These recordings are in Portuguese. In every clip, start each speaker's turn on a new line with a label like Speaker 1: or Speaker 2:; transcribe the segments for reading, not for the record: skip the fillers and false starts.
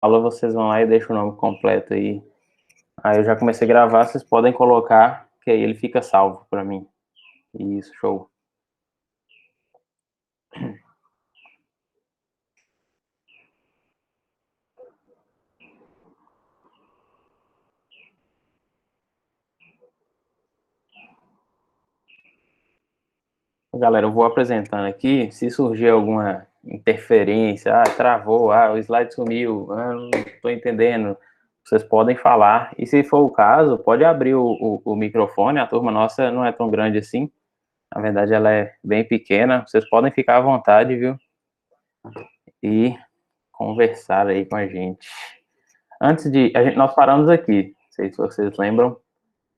Speaker 1: aula vocês vão lá e deixam o nome completo aí. Aí eu já comecei a gravar, vocês podem colocar, que aí ele fica salvo para mim. Isso, show. Galera, eu vou apresentando aqui. Se surgir alguma interferência, travou, o slide sumiu, não estou entendendo, vocês podem falar. E se for o caso, pode abrir o microfone. A turma nossa não é tão grande assim. Na verdade, ela é bem pequena. Vocês podem ficar à vontade, viu? E conversar aí com a gente. Antes de. Nós paramos aqui, não sei se vocês lembram,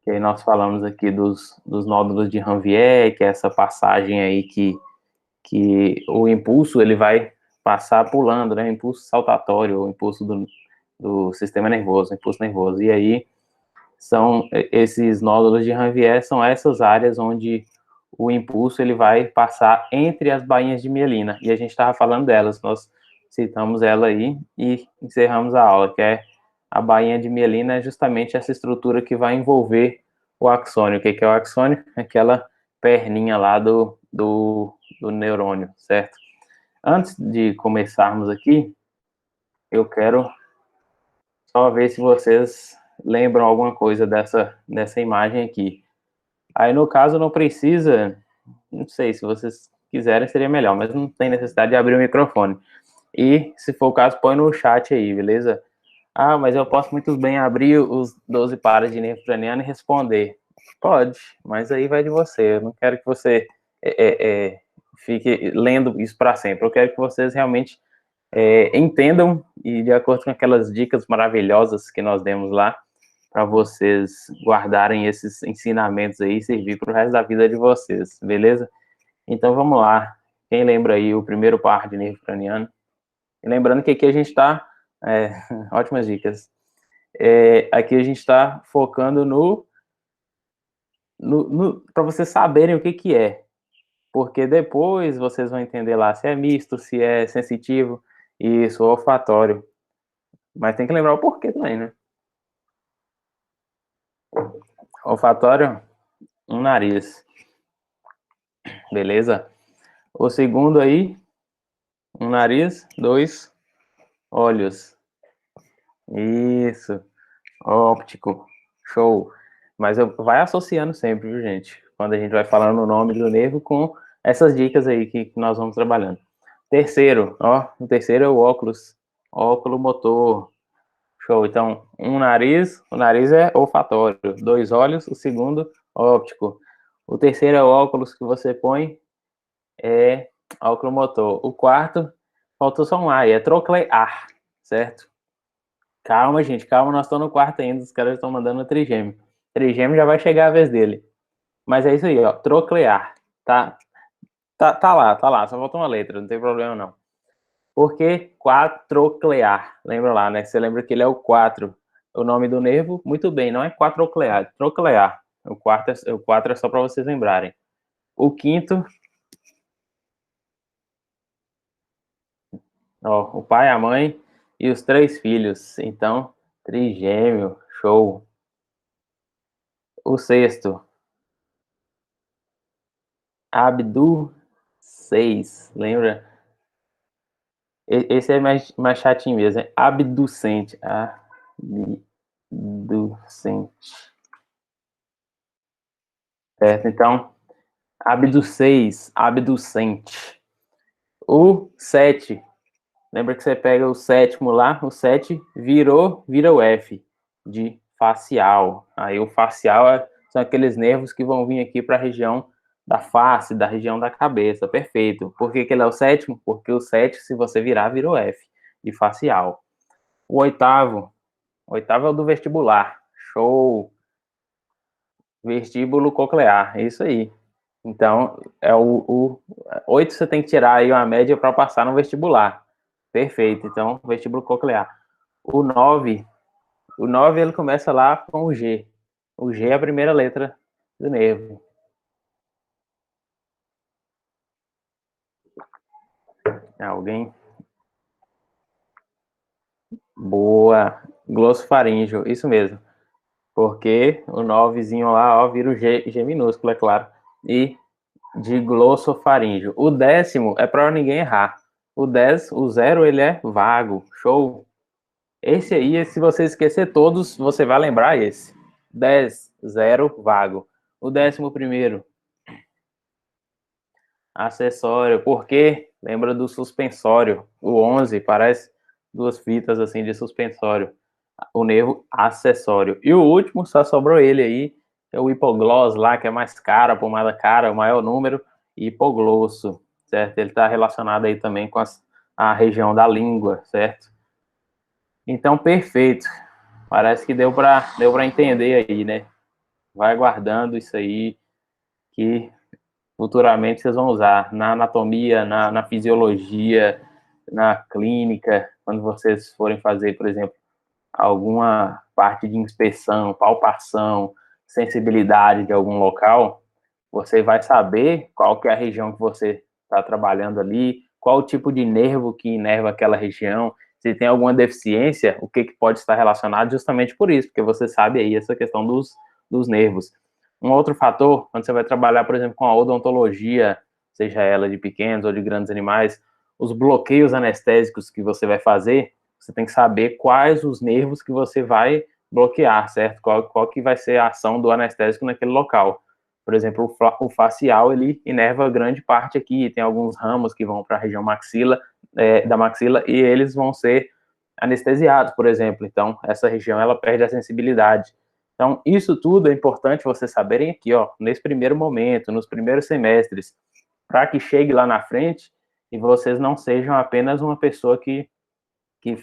Speaker 1: que aí nós falamos aqui dos nódulos de Ranvier, que é essa passagem aí que o impulso ele vai passar pulando, né? O impulso saltatório, o impulso do sistema nervoso, o impulso nervoso. E aí são esses nódulos de Ranvier, são essas áreas onde o impulso ele vai passar entre as bainhas de mielina. E a gente estava falando delas, nós citamos ela aí e encerramos a aula, que é a bainha de mielina é justamente essa estrutura que vai envolver o axônio. O que é o axônio? Aquela perninha lá do neurônio, certo? Antes de começarmos aqui, eu quero só ver se vocês lembram alguma coisa dessa imagem aqui. Aí, no caso, não precisa, não sei, se vocês quiserem seria melhor, mas não tem necessidade de abrir o microfone. E, se for o caso, põe no chat aí, beleza? Mas eu posso muito bem abrir os 12 pares de nervo craniano e responder. Pode, mas aí vai de você. Eu não quero que você fique lendo isso para sempre. Eu quero que vocês realmente entendam e de acordo com aquelas dicas maravilhosas que nós demos lá, para vocês guardarem esses ensinamentos aí e servir para o resto da vida de vocês, beleza? Então vamos lá. Quem lembra aí o primeiro par de nervo craniano? E lembrando que aqui a gente está. Ótimas dicas. Aqui a gente está focando para vocês saberem o que é. Porque depois vocês vão entender lá se é misto, se é sensitivo, isso, olfatório. Mas tem que lembrar o porquê também, né? Olfatório, um nariz. Beleza? O segundo aí, um nariz, dois olhos. Isso. Óptico. Show. Mas vai associando sempre, viu, gente? Quando a gente vai falando o nome do nervo com essas dicas aí que nós vamos trabalhando. Terceiro, o terceiro é o óculos. Óculo motor. Show. Então, um nariz, o nariz é olfatório. Dois olhos, o segundo, óptico. O terceiro é o óculos que você põe, é óculo motor. O quarto, faltou só um A, é troclear, certo? Calma, gente, calma, nós estamos no quarto ainda, os caras estão mandando trigêmeo. Trigêmeo já vai chegar a vez dele. Mas é isso aí, ó, troclear. Tá lá, só falta uma letra, não tem problema não. Por que quatroclear? Lembra lá, né? Você lembra que ele é o 4. O nome do nervo, muito bem, não é quatroclear, é troclear. O 4 é só para vocês lembrarem. O quinto, o pai, a mãe e os três filhos. Então, trigêmeo, show. O sexto, abducens, lembra? Esse é mais chatinho mesmo, é abducente. Abducente. Certo? Então, abducente. O 7, lembra que você pega o sétimo lá, o 7 vira o F, de facial. Aí o facial são aqueles nervos que vão vir aqui para a região da face, da região da cabeça, perfeito. Por que ele é o sétimo? Porque o 7, se você virar, vira o F, de facial. O oitavo é o do vestibular. Show! Vestíbulo coclear, é isso aí. Então, é o 8 você tem que tirar aí uma média para passar no vestibular. Perfeito. Então, vestíbulo coclear. O 9, ele começa lá com o G. O G é a primeira letra do nervo. Alguém? Boa, glossofaríngeo, isso mesmo. Porque o 9zinho lá, ó, vira o G minúsculo, é claro. E de glossofaríngeo. O 10º é para ninguém errar. O 10, o 0, ele é vago. Show. Esse aí, se você esquecer todos, você vai lembrar esse. 10, 0, vago. O 11º, acessório. Por quê? Lembra do suspensório. O 11 parece duas fitas assim de suspensório. O nervo acessório. E o último, só sobrou ele aí, é o hipogloss lá, que é mais caro, a pomada cara, o maior número, hipoglosso, certo? Ele está relacionado aí também com a região da língua, certo? Então, perfeito. Parece que deu para entender aí, né? Vai guardando isso aí, que futuramente vocês vão usar na anatomia, na fisiologia, na clínica, quando vocês forem fazer, por exemplo, alguma parte de inspeção, palpação, sensibilidade de algum local, você vai saber qual que é a região que você está trabalhando ali, qual o tipo de nervo que inerva aquela região, se tem alguma deficiência, o que pode estar relacionado justamente por isso, porque você sabe aí essa questão dos nervos. Um outro fator, quando você vai trabalhar, por exemplo, com a odontologia, seja ela de pequenos ou de grandes animais, os bloqueios anestésicos que você vai fazer, você tem que saber quais os nervos que você vai bloquear, certo? Qual que vai ser a ação do anestésico naquele local. Por exemplo, o facial, ele inerva grande parte aqui, tem alguns ramos que vão para a região da maxila, e eles vão ser anestesiados, por exemplo. Então, essa região, ela perde a sensibilidade. Então, isso tudo é importante vocês saberem aqui, ó, nesse primeiro momento, nos primeiros semestres, para que chegue lá na frente e vocês não sejam apenas uma pessoa que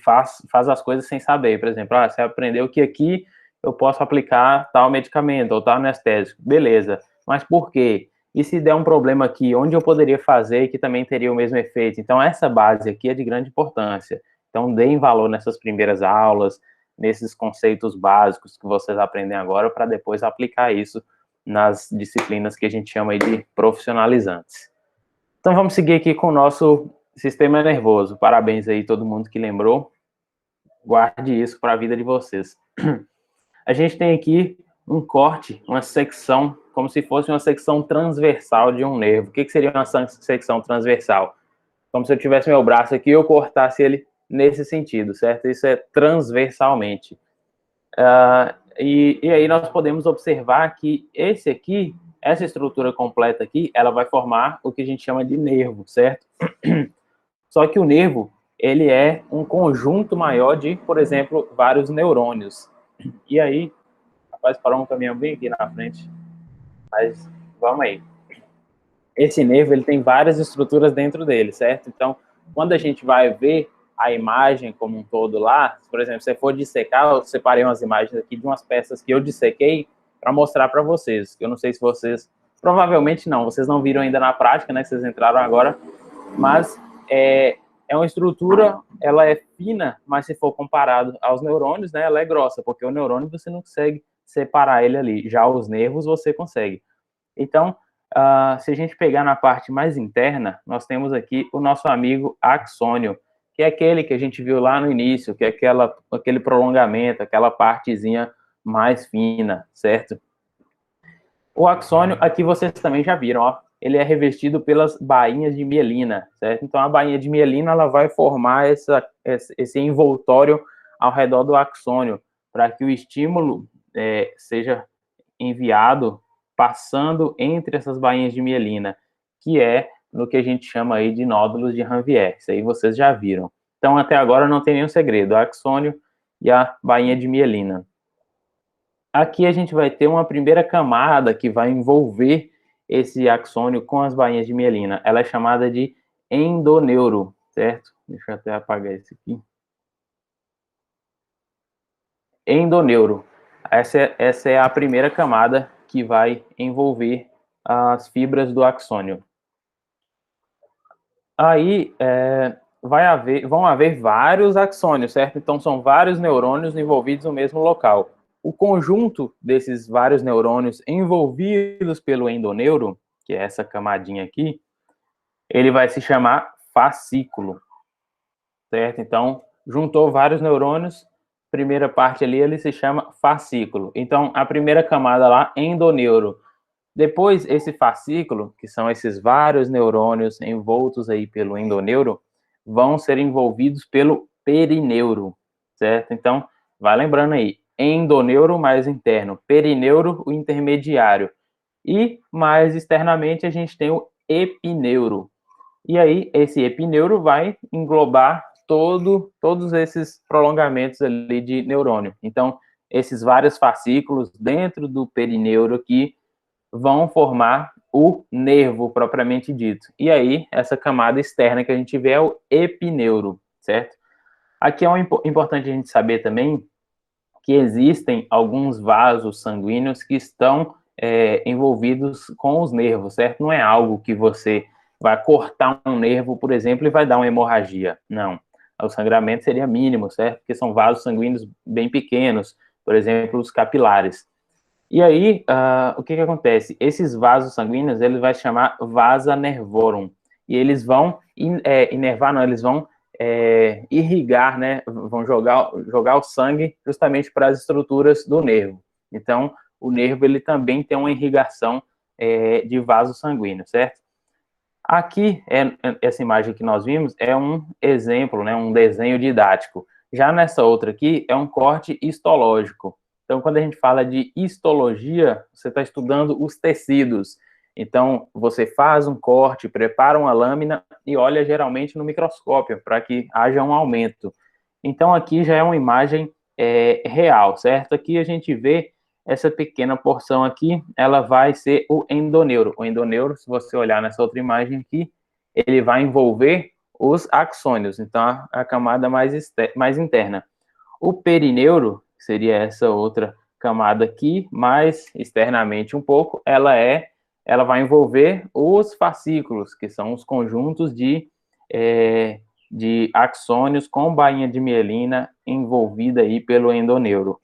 Speaker 1: faz as coisas sem saber. Por exemplo, você aprendeu que aqui eu posso aplicar tal medicamento ou tal anestésico. Beleza, mas por quê? E se der um problema aqui, onde eu poderia fazer que também teria o mesmo efeito? Então, essa base aqui é de grande importância. Então, deem valor nessas primeiras aulas, nesses conceitos básicos que vocês aprendem agora, para depois aplicar isso nas disciplinas que a gente chama aí de profissionalizantes. Então, vamos seguir aqui com o nosso sistema nervoso. Parabéns aí todo mundo que lembrou. Guarde isso para a vida de vocês. A gente tem aqui um corte, uma secção, como se fosse uma secção transversal de um nervo. O que seria uma secção transversal? Como se eu tivesse meu braço aqui e eu cortasse ele nesse sentido, certo? Isso é transversalmente. E aí nós podemos observar que esse aqui, essa estrutura completa aqui, ela vai formar o que a gente chama de nervo, certo? Só que o nervo, ele é um conjunto maior de, por exemplo, vários neurônios. E aí, rapaz, parou um caminhão bem aqui na frente, mas vamos aí. Esse nervo, ele tem várias estruturas dentro dele, certo? Então, quando a gente vai ver a imagem como um todo lá, por exemplo, se você for dissecar, eu separei umas imagens aqui de umas peças que eu dissequei para mostrar para vocês. Eu não sei se vocês, provavelmente não, vocês não viram ainda na prática, né, que vocês entraram agora, mas é uma estrutura, ela é fina, mas se for comparado aos neurônios, né, ela é grossa, porque o neurônio você não consegue separar ele ali, já os nervos você consegue. Então, se a gente pegar na parte mais interna, nós temos aqui o nosso amigo axônio, que é aquele que a gente viu lá no início, que é aquele prolongamento, aquela partezinha mais fina, certo? O axônio, aqui vocês também já viram, ó, ele é revestido pelas bainhas de mielina, certo? Então, a bainha de mielina, ela vai formar esse envoltório ao redor do axônio, para que o estímulo seja enviado passando entre essas bainhas de mielina, que é no que a gente chama aí de nódulos de Ranvier. Isso aí vocês já viram. Então, até agora não tem nenhum segredo, o axônio e a bainha de mielina. Aqui a gente vai ter uma primeira camada que vai envolver esse axônio com as bainhas de mielina. Ela é chamada de endoneuro, certo? Deixa eu até apagar esse aqui. Endoneuro. Essa é a primeira camada que vai envolver as fibras do axônio. Aí vão haver vários axônios, certo? Então são vários neurônios envolvidos no mesmo local. O conjunto desses vários neurônios envolvidos pelo endoneuro, que é essa camadinha aqui, ele vai se chamar fascículo, certo? Então, juntou vários neurônios, primeira parte ali, ele se chama fascículo. Então, a primeira camada lá, endoneuro. Depois, esse fascículo, que são esses vários neurônios envoltos aí pelo endoneuro, vão ser envolvidos pelo perineuro, certo? Então, vai lembrando aí, endoneuro mais interno, perineuro, o intermediário. E, mais externamente, a gente tem o epineuro. E aí, esse epineuro vai englobar todos esses prolongamentos ali de neurônio. Então, esses vários fascículos dentro do perineuro aqui vão formar o nervo propriamente dito. E aí, essa camada externa que a gente vê é o epineuro, certo? Aqui é importante a gente saber também que existem alguns vasos sanguíneos que estão envolvidos com os nervos, certo? Não é algo que você vai cortar um nervo, por exemplo, e vai dar uma hemorragia. Não. O sangramento seria mínimo, certo? Porque são vasos sanguíneos bem pequenos, por exemplo, os capilares. E aí, o que acontece? Esses vasos sanguíneos, ele vai chamar vasa nervorum. E eles vão inervar, não, eles vão irrigar, né? Vão jogar o sangue justamente para as estruturas do nervo. Então, o nervo, ele também tem uma irrigação de vaso sanguíneo, certo? Aqui, essa imagem que nós vimos é um exemplo, né? Um desenho didático. Já nessa outra aqui, é um corte histológico. Então, quando a gente fala de histologia, você está estudando os tecidos. Então, você faz um corte, prepara uma lâmina e olha geralmente no microscópio para que haja um aumento. Então, aqui já é uma imagem real, certo? Aqui a gente vê essa pequena porção aqui, ela vai ser o endoneuro. O endoneuro, se você olhar nessa outra imagem aqui, ele vai envolver os axônios, então a camada mais interna. O perineuro, que seria essa outra camada aqui, mais externamente um pouco, ela vai envolver os fascículos, que são os conjuntos de axônios com bainha de mielina envolvida aí pelo endoneuro.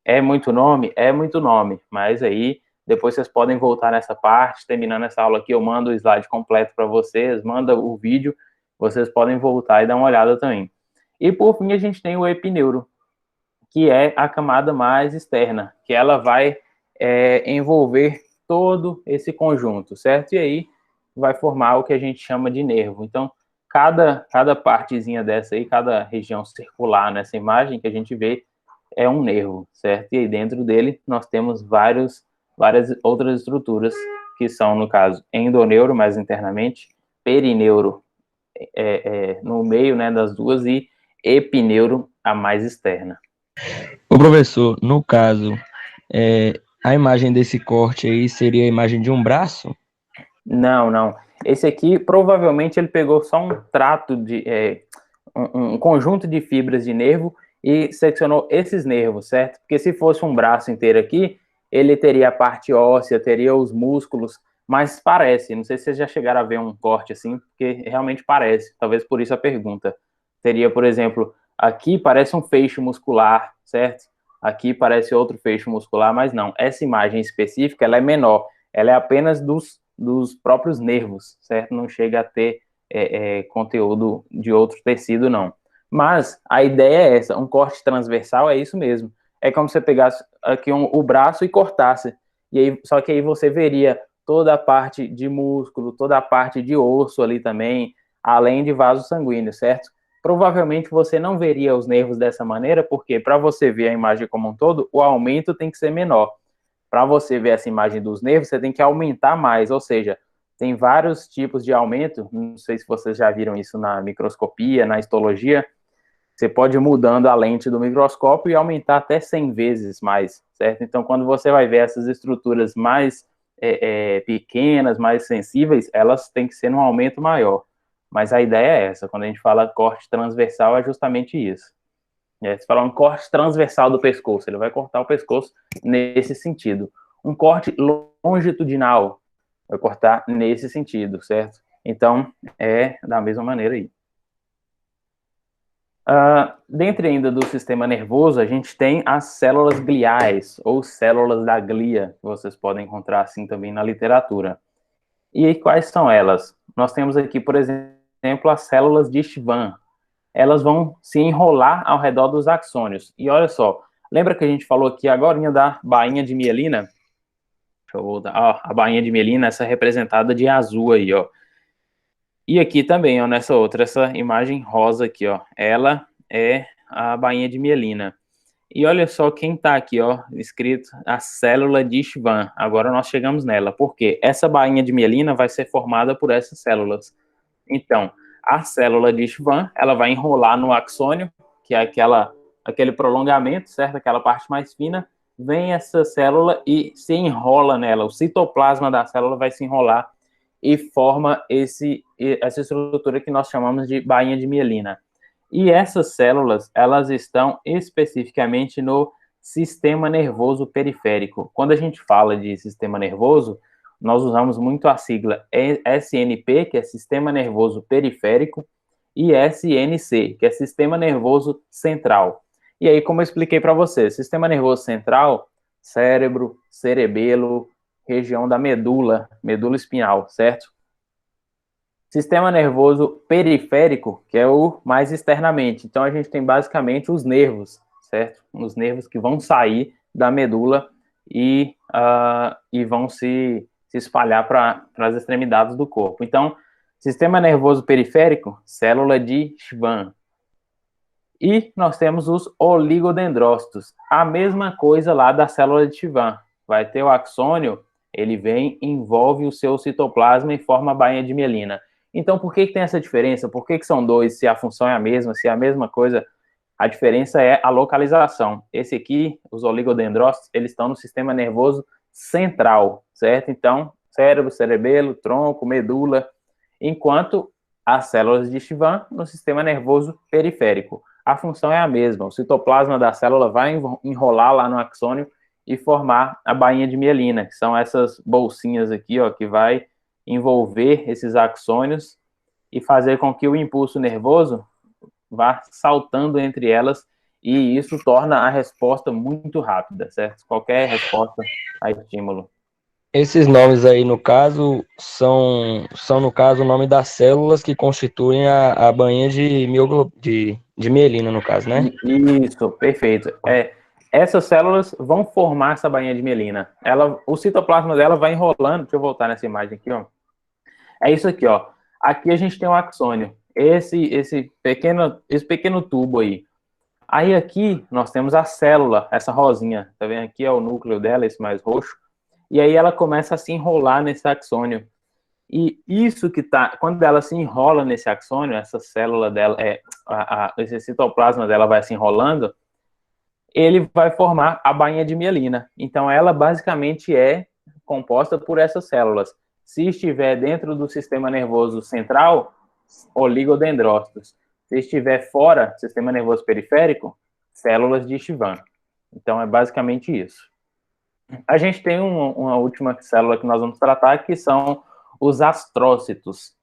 Speaker 1: É muito nome? É muito nome, mas aí depois vocês podem voltar nessa parte, terminando essa aula aqui, eu mando o slide completo para vocês, manda o vídeo, vocês podem voltar e dar uma olhada também. E por fim a gente tem o epineuro, que é a camada mais externa, que ela vai envolver todo esse conjunto, certo? E aí vai formar o que a gente chama de nervo. Então, cada partezinha dessa aí, cada região circular nessa imagem que a gente vê, é um nervo, certo? E aí dentro dele nós temos várias outras estruturas, que são, no caso, endoneuro, mais internamente, perineuro no meio, né, das duas, e epineuro, a mais externa.
Speaker 2: Ô professor, no caso, a imagem desse corte aí seria a imagem de um braço?
Speaker 1: Não. Esse aqui, provavelmente, ele pegou só um trato de... um conjunto de fibras de nervo e seccionou esses nervos, certo? Porque se fosse um braço inteiro aqui, ele teria a parte óssea, teria os músculos, mas parece, não sei se vocês já chegaram a ver um corte assim, porque realmente parece, talvez por isso a pergunta. Teria, por exemplo, aqui parece um feixe muscular, certo? Aqui parece outro feixe muscular, mas não. Essa imagem específica, ela é menor, ela é apenas dos próprios nervos, certo? Não chega a ter conteúdo de outro tecido, não. Mas a ideia é essa, um corte transversal é isso mesmo. É como se você pegasse aqui o braço e cortasse. E aí, só que aí você veria toda a parte de músculo, toda a parte de osso ali também, além de vaso sanguíneo, certo? Provavelmente você não veria os nervos dessa maneira, porque para você ver a imagem como um todo, o aumento tem que ser menor. Para você ver essa imagem dos nervos, você tem que aumentar mais, ou seja, tem vários tipos de aumento, não sei se vocês já viram isso na microscopia, na histologia, você pode ir mudando a lente do microscópio e aumentar até 100 vezes mais, certo? Então, quando você vai ver essas estruturas mais pequenas, mais sensíveis, elas têm que ser num aumento maior. Mas a ideia é essa, quando a gente fala corte transversal, é justamente isso. Se falar um corte transversal do pescoço, ele vai cortar o pescoço nesse sentido. Um corte longitudinal vai cortar nesse sentido, certo? Então, é da mesma maneira aí. Dentro ainda do sistema nervoso, a gente tem as células gliais, ou células da glia, que vocês podem encontrar assim também na literatura. E aí, quais são elas? Nós temos aqui, por exemplo, as células de Schwann. elas vão se enrolar ao redor dos axônios. E olha só, lembra que a gente falou aqui agora da bainha de mielina? Deixa eu voltar. Ó, a bainha de mielina, essa representada de azul aí, ó. E aqui também, ó, nessa outra, essa imagem rosa aqui, ó. Ela é a bainha de mielina. E olha só quem está aqui, ó, escrito a célula de Schwann. Agora nós chegamos nela, porque essa bainha de mielina vai ser formada por essas células. Então, a célula de Schwann, ela vai enrolar no axônio, que é aquele prolongamento, certo? Aquela parte mais fina. Vem essa célula e se enrola nela. O citoplasma da célula vai se enrolar e forma essa estrutura que nós chamamos de bainha de mielina. E essas células, elas estão especificamente no sistema nervoso periférico. Quando a gente fala de sistema nervoso, nós usamos muito a sigla SNP, que é Sistema Nervoso Periférico, e SNC, que é Sistema Nervoso Central. E aí, como eu expliquei para você, Sistema Nervoso Central, cérebro, cerebelo, região da medula espinhal, certo? Sistema nervoso periférico, que é o mais externamente. Então, a gente tem basicamente os nervos, certo? Os nervos que vão sair da medula e vão se espalhar para as extremidades do corpo. Então, sistema nervoso periférico, célula de Schwann. E nós temos os oligodendrócitos. A mesma coisa lá da célula de Schwann. Vai ter o axônio, ele vem, envolve o seu citoplasma e forma a bainha de mielina. Então, por que tem essa diferença? Por que são dois, se a função é a mesma, se é a mesma coisa? A diferença é a localização. Esse aqui, os oligodendrócitos, eles estão no sistema nervoso central, certo? Então, cérebro, cerebelo, tronco, medula, enquanto as células de Schwann no sistema nervoso periférico. A função é a mesma. O citoplasma da célula vai enrolar lá no axônio e formar a bainha de mielina, que são essas bolsinhas aqui, ó, que vai envolver esses axônios e fazer com que o impulso nervoso vá saltando entre elas, e isso torna a resposta muito rápida, certo? Qualquer resposta a estímulo.
Speaker 2: Esses nomes aí, no caso, são no caso, o nome das células que constituem a bainha de mielina, no caso, né?
Speaker 1: Isso, perfeito. Essas células vão formar essa bainha de mielina. O citoplasma dela vai enrolando. Deixa eu voltar nessa imagem aqui, ó. É isso aqui, ó. Aqui a gente tem o axônio. Esse pequeno tubo aí. Aí aqui nós temos a célula, essa rosinha. Tá vendo? Aqui é o núcleo dela, esse mais roxo. E aí ela começa a se enrolar nesse axônio. E isso que tá, quando ela se enrola nesse axônio, essa célula dela, esse citoplasma dela vai se enrolando, ele vai formar a bainha de mielina. Então ela basicamente é composta por essas células. Se estiver dentro do sistema nervoso central, oligodendrócitos. Se estiver fora do sistema nervoso periférico, células de Schwann. Então é basicamente isso. A gente tem uma última célula que nós vamos tratar, que são os astrócitos.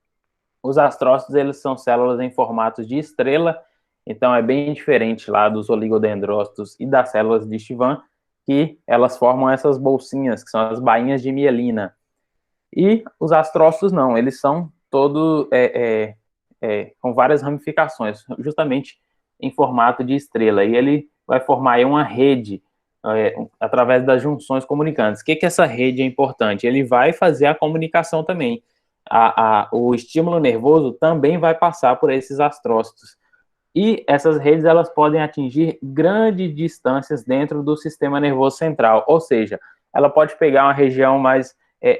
Speaker 1: Os astrócitos, eles são células em formato de estrela, então é bem diferente lá dos oligodendrócitos e das células de Schwann, que elas formam essas bolsinhas, que são as bainhas de mielina. E os astrócitos não, eles são todos com várias ramificações, justamente em formato de estrela, e ele vai formar aí uma rede através das junções comunicantes. O que essa rede é importante? Ele vai fazer a comunicação também. O estímulo nervoso também vai passar por esses astrócitos. E essas redes, elas podem atingir grandes distâncias dentro do sistema nervoso central, ou seja, ela pode pegar uma região mais,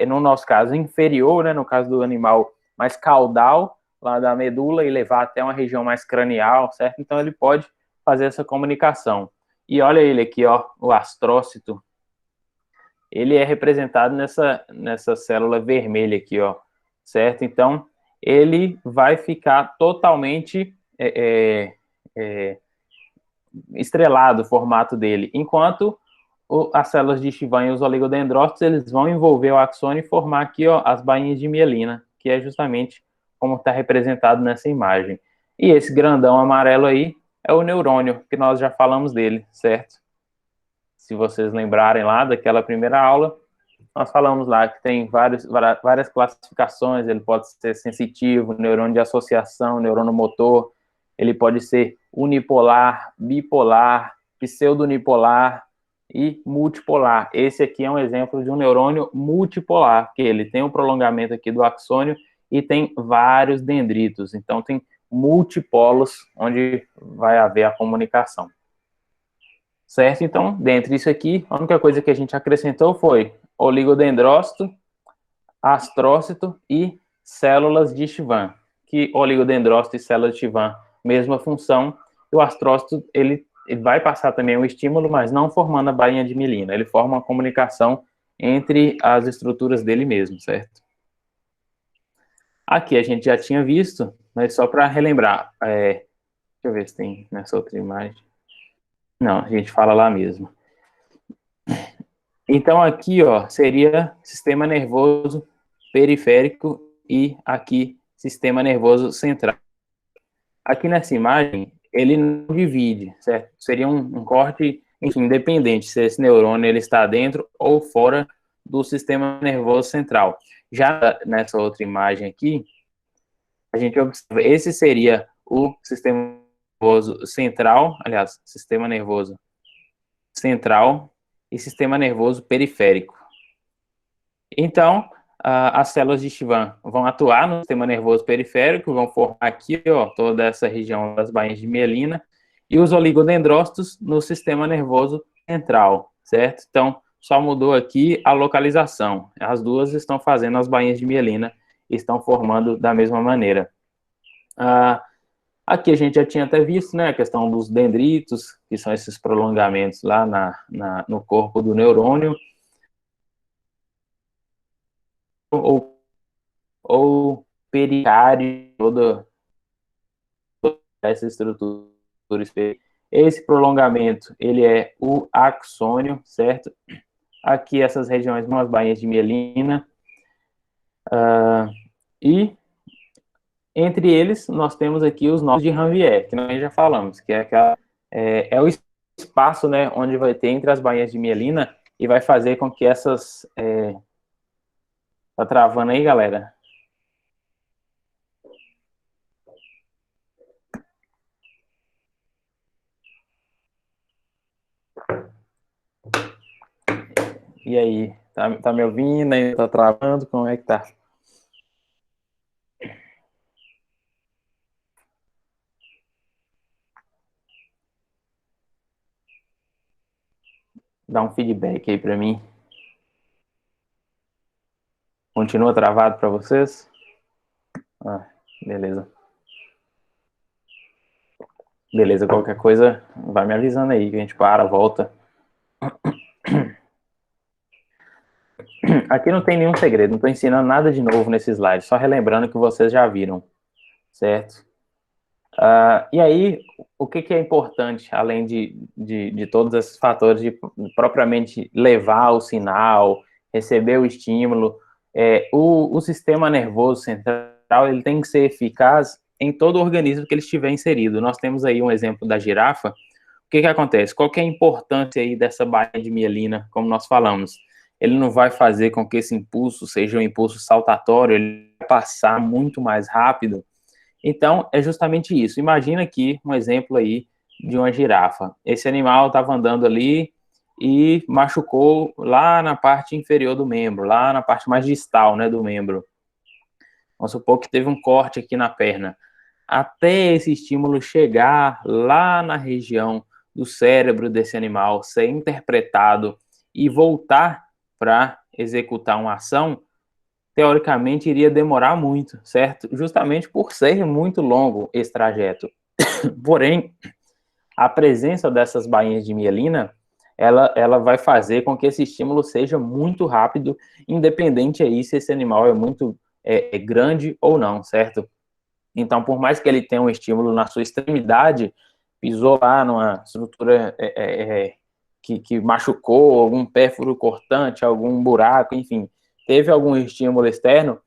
Speaker 1: no nosso caso, inferior, né, no caso do animal, mais caudal, lá da medula, e levar até uma região mais cranial, certo? Então ele pode fazer essa comunicação. E olha ele aqui, ó, o astrócito. Ele é representado nessa célula vermelha aqui, ó, certo? Então, ele vai ficar totalmente estrelado o formato dele, enquanto as células de Schwann e os oligodendrócitos, eles vão envolver o axônio e formar aqui, ó, as bainhas de mielina, que é justamente como está representado nessa imagem. E esse grandão amarelo aí é o neurônio, que nós já falamos dele, certo? Se vocês lembrarem lá daquela primeira aula, nós falamos lá que tem várias classificações, ele pode ser sensitivo, neurônio de associação, neurônio motor, ele pode ser unipolar, bipolar, pseudonipolar e multipolar. Esse aqui é um exemplo de um neurônio multipolar, que ele tem um prolongamento aqui do axônio e tem vários dendritos. Então, tem multipolos onde vai haver a comunicação. Certo? Então, dentre isso aqui, a única coisa que a gente acrescentou foi oligodendrócito, astrócito e células de Schwann. Que oligodendrócito e células de Schwann, mesma função. E o astrócito, ele vai passar também um estímulo, mas não formando a bainha de mielina. Ele forma uma comunicação entre as estruturas dele mesmo, certo? Aqui a gente já tinha visto, mas só para relembrar. Deixa eu ver se tem nessa outra imagem. Não, a gente fala lá mesmo. Então, aqui, ó, seria sistema nervoso periférico e aqui sistema nervoso central. Aqui nessa imagem, ele não divide, certo? Seria um corte, enfim, independente se esse neurônio ele está dentro ou fora do sistema nervoso central. Já nessa outra imagem aqui, a gente observa, esse seria o sistema nervoso central, aliás, sistema nervoso central e sistema nervoso periférico. Então, as células de Schwann vão atuar no sistema nervoso periférico, vão formar aqui, ó, toda essa região das bainhas de mielina, e os oligodendrócitos no sistema nervoso central, certo? Então, só mudou aqui a localização. As duas estão fazendo as bainhas de mielina e estão formando da mesma maneira. Aqui a gente já tinha até visto, né, a questão dos dendritos, que são esses prolongamentos lá no corpo do neurônio, ou pericário, toda essa estrutura. Esse prolongamento, ele é o axônio, certo? Aqui essas regiões são as bainhas de mielina. E entre eles, nós temos aqui os nós de Ranvier, que nós já falamos, que é o espaço, né, onde vai ter entre as bainhas de mielina e vai fazer com que essas... Tá travando aí, galera? E aí, tá me ouvindo? Ainda tá travando? Como é que tá? Dá um feedback aí para mim. Continua travado para vocês? Beleza. Beleza, qualquer coisa, vai me avisando aí, que a gente para, volta. Aqui não tem nenhum segredo, não estou ensinando nada de novo nesse slide, só relembrando que vocês já viram, certo? E aí, o que é importante, além de todos esses fatores de propriamente levar o sinal, receber o estímulo, o sistema nervoso central ele tem que ser eficaz em todo o organismo que ele estiver inserido. Nós temos aí um exemplo da girafa. O que acontece? Qual que é a importância aí dessa bainha de mielina, como nós falamos? Ele não vai fazer com que esse impulso seja um impulso saltatório, ele vai passar muito mais rápido. Então, é justamente isso. Imagina aqui um exemplo aí de uma girafa. Esse animal estava andando ali e machucou lá na parte inferior do membro, lá na parte mais distal, né, do membro. Vamos supor que teve um corte aqui na perna. Até esse estímulo chegar lá na região do cérebro desse animal, ser interpretado e voltar para executar uma ação, teoricamente iria demorar muito, certo? Justamente por ser muito longo esse trajeto. Porém, a presença dessas bainhas de mielina, ela vai fazer com que esse estímulo seja muito rápido, independente aí se esse animal é muito grande ou não, certo? Então, por mais que ele tenha um estímulo na sua extremidade, pisou lá numa estrutura que machucou, algum pérfuro cortante, algum buraco, enfim, teve algum estímulo externo,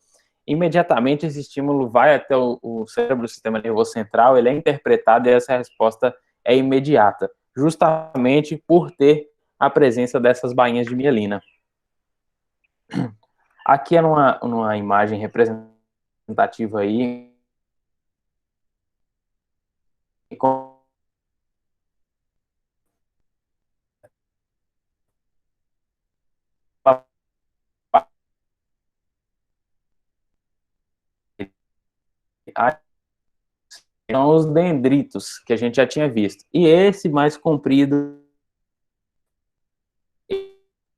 Speaker 1: imediatamente esse estímulo vai até o cérebro, o sistema nervoso central, ele é interpretado e essa resposta é imediata, justamente por ter a presença dessas bainhas de mielina. Aqui é numa imagem representativa aí, são os dendritos, que a gente já tinha visto. E esse mais comprido,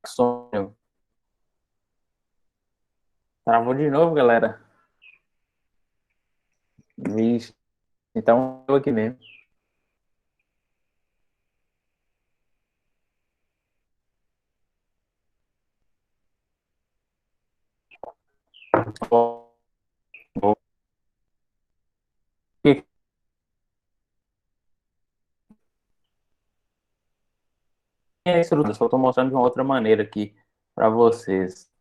Speaker 1: axônio. Travou de novo, galera? Vixe. Então, eu aqui mesmo. É isso, eu só estou mostrando de uma outra maneira aqui para vocês.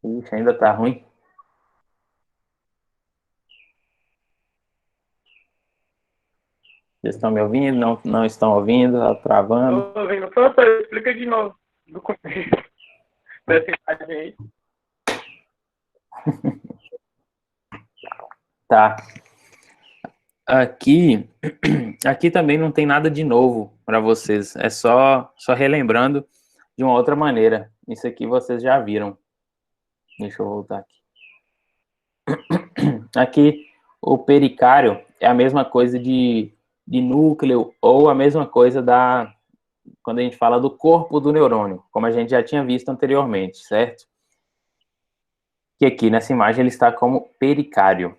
Speaker 1: Ixi, ainda tá ruim. Vocês estão me ouvindo? Não, não estão ouvindo? Tá travando?
Speaker 3: Estou ouvindo. Professor, explica de novo do começo dessa imagem aí.
Speaker 1: Tá. Aqui também não tem nada de novo para vocês. É só relembrando de uma outra maneira. Isso aqui vocês já viram. Deixa eu voltar aqui. Aqui, o pericário é a mesma coisa de núcleo, ou a mesma coisa quando a gente fala do corpo do neurônio, como a gente já tinha visto anteriormente, certo? Que aqui nessa imagem ele está como pericário.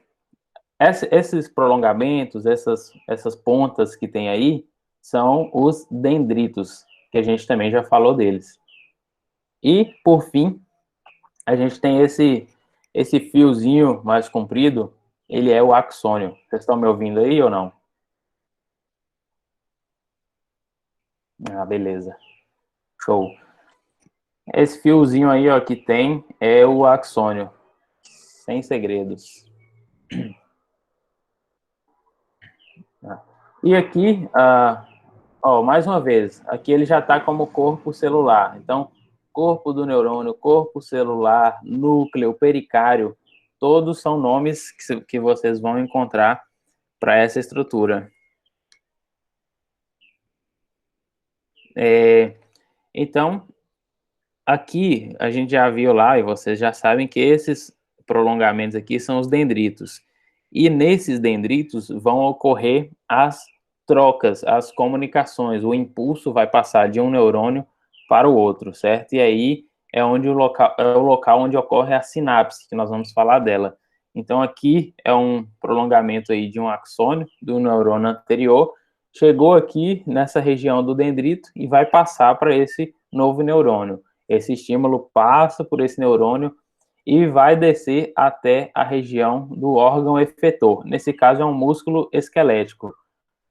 Speaker 1: Esses prolongamentos, essas pontas que tem aí, são os dendritos, que a gente também já falou deles. E, por fim, a gente tem esse fiozinho mais comprido, ele é o axônio. Vocês estão me ouvindo aí ou não? Ah, beleza. Show. Esse fiozinho aí, ó, que tem é o axônio. Sem segredos. E aqui, ó, mais uma vez, aqui ele já está como corpo celular. Então, corpo do neurônio, corpo celular, núcleo, pericário, todos são nomes que vocês vão encontrar para essa estrutura. Então, aqui a gente já viu lá, e vocês já sabem que esses prolongamentos aqui são os dendritos. E nesses dendritos vão ocorrer as trocas, as comunicações, o impulso vai passar de um neurônio para o outro, certo? E aí é o local onde ocorre a sinapse, que nós vamos falar dela. Então aqui é um prolongamento aí de um axônio do neurônio anterior, chegou aqui nessa região do dendrito e vai passar para esse novo neurônio. Esse estímulo passa por esse neurônio e vai descer até a região do órgão efetor. Nesse caso, é um músculo esquelético.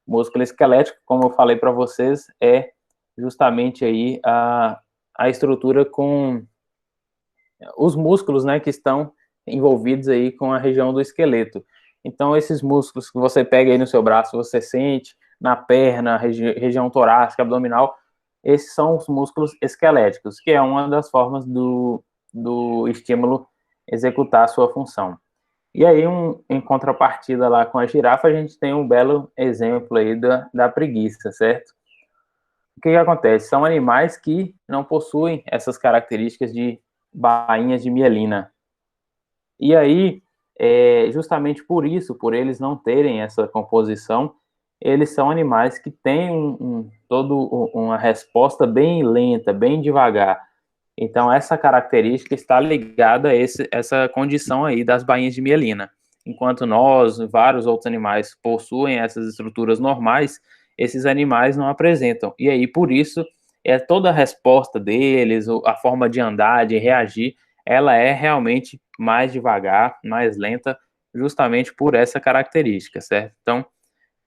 Speaker 1: O músculo esquelético, como eu falei para vocês, é justamente aí a estrutura com os músculos, né, que estão envolvidos aí com a região do esqueleto. Então, esses músculos que você pega aí no seu braço, você sente na perna, região torácica, abdominal, esses são os músculos esqueléticos, que é uma das formas do estímulo executar a sua função. E aí, em contrapartida lá com a girafa, a gente tem um belo exemplo aí da preguiça, certo? O que acontece? São animais que não possuem essas características de bainhas de mielina. E aí, justamente por isso, por eles não terem essa composição, eles são animais que têm toda uma resposta bem lenta, bem devagar. Então, essa característica está ligada a essa condição aí das bainhas de mielina. Enquanto nós, vários outros animais, possuem essas estruturas normais, esses animais não apresentam. E aí, por isso, toda a resposta deles, a forma de andar, de reagir, ela é realmente mais devagar, mais lenta, justamente por essa característica, certo? Então,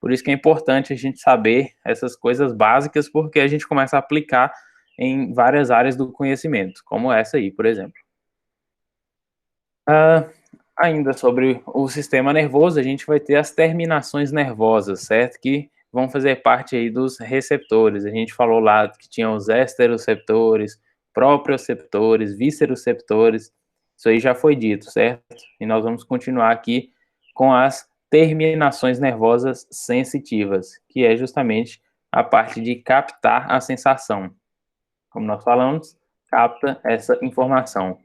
Speaker 1: por isso que é importante a gente saber essas coisas básicas, porque a gente começa a aplicar em várias áreas do conhecimento, como essa aí, por exemplo. Ainda sobre o sistema nervoso, a gente vai ter as terminações nervosas, certo? Que vão fazer parte aí dos receptores. A gente falou lá que tinha os esteroceptores, proprioceptores, visceroceptores. Isso aí já foi dito, certo? E nós vamos continuar aqui com as terminações nervosas sensitivas, que é justamente a parte de captar a sensação. Como nós falamos, capta essa informação.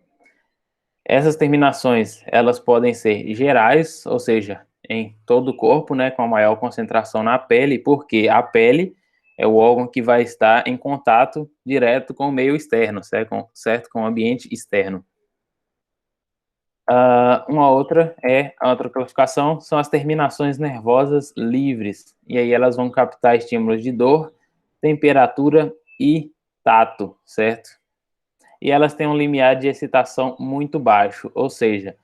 Speaker 1: Essas terminações, elas podem ser gerais, ou seja, em todo o corpo, né, com a maior concentração na pele, porque a pele é o órgão que vai estar em contato direto com o meio externo, certo? Com o ambiente externo. A outra classificação são as terminações nervosas livres, e aí elas vão captar estímulos de dor, temperatura e tato, certo? E elas têm um limiar de excitação muito baixo, ou seja,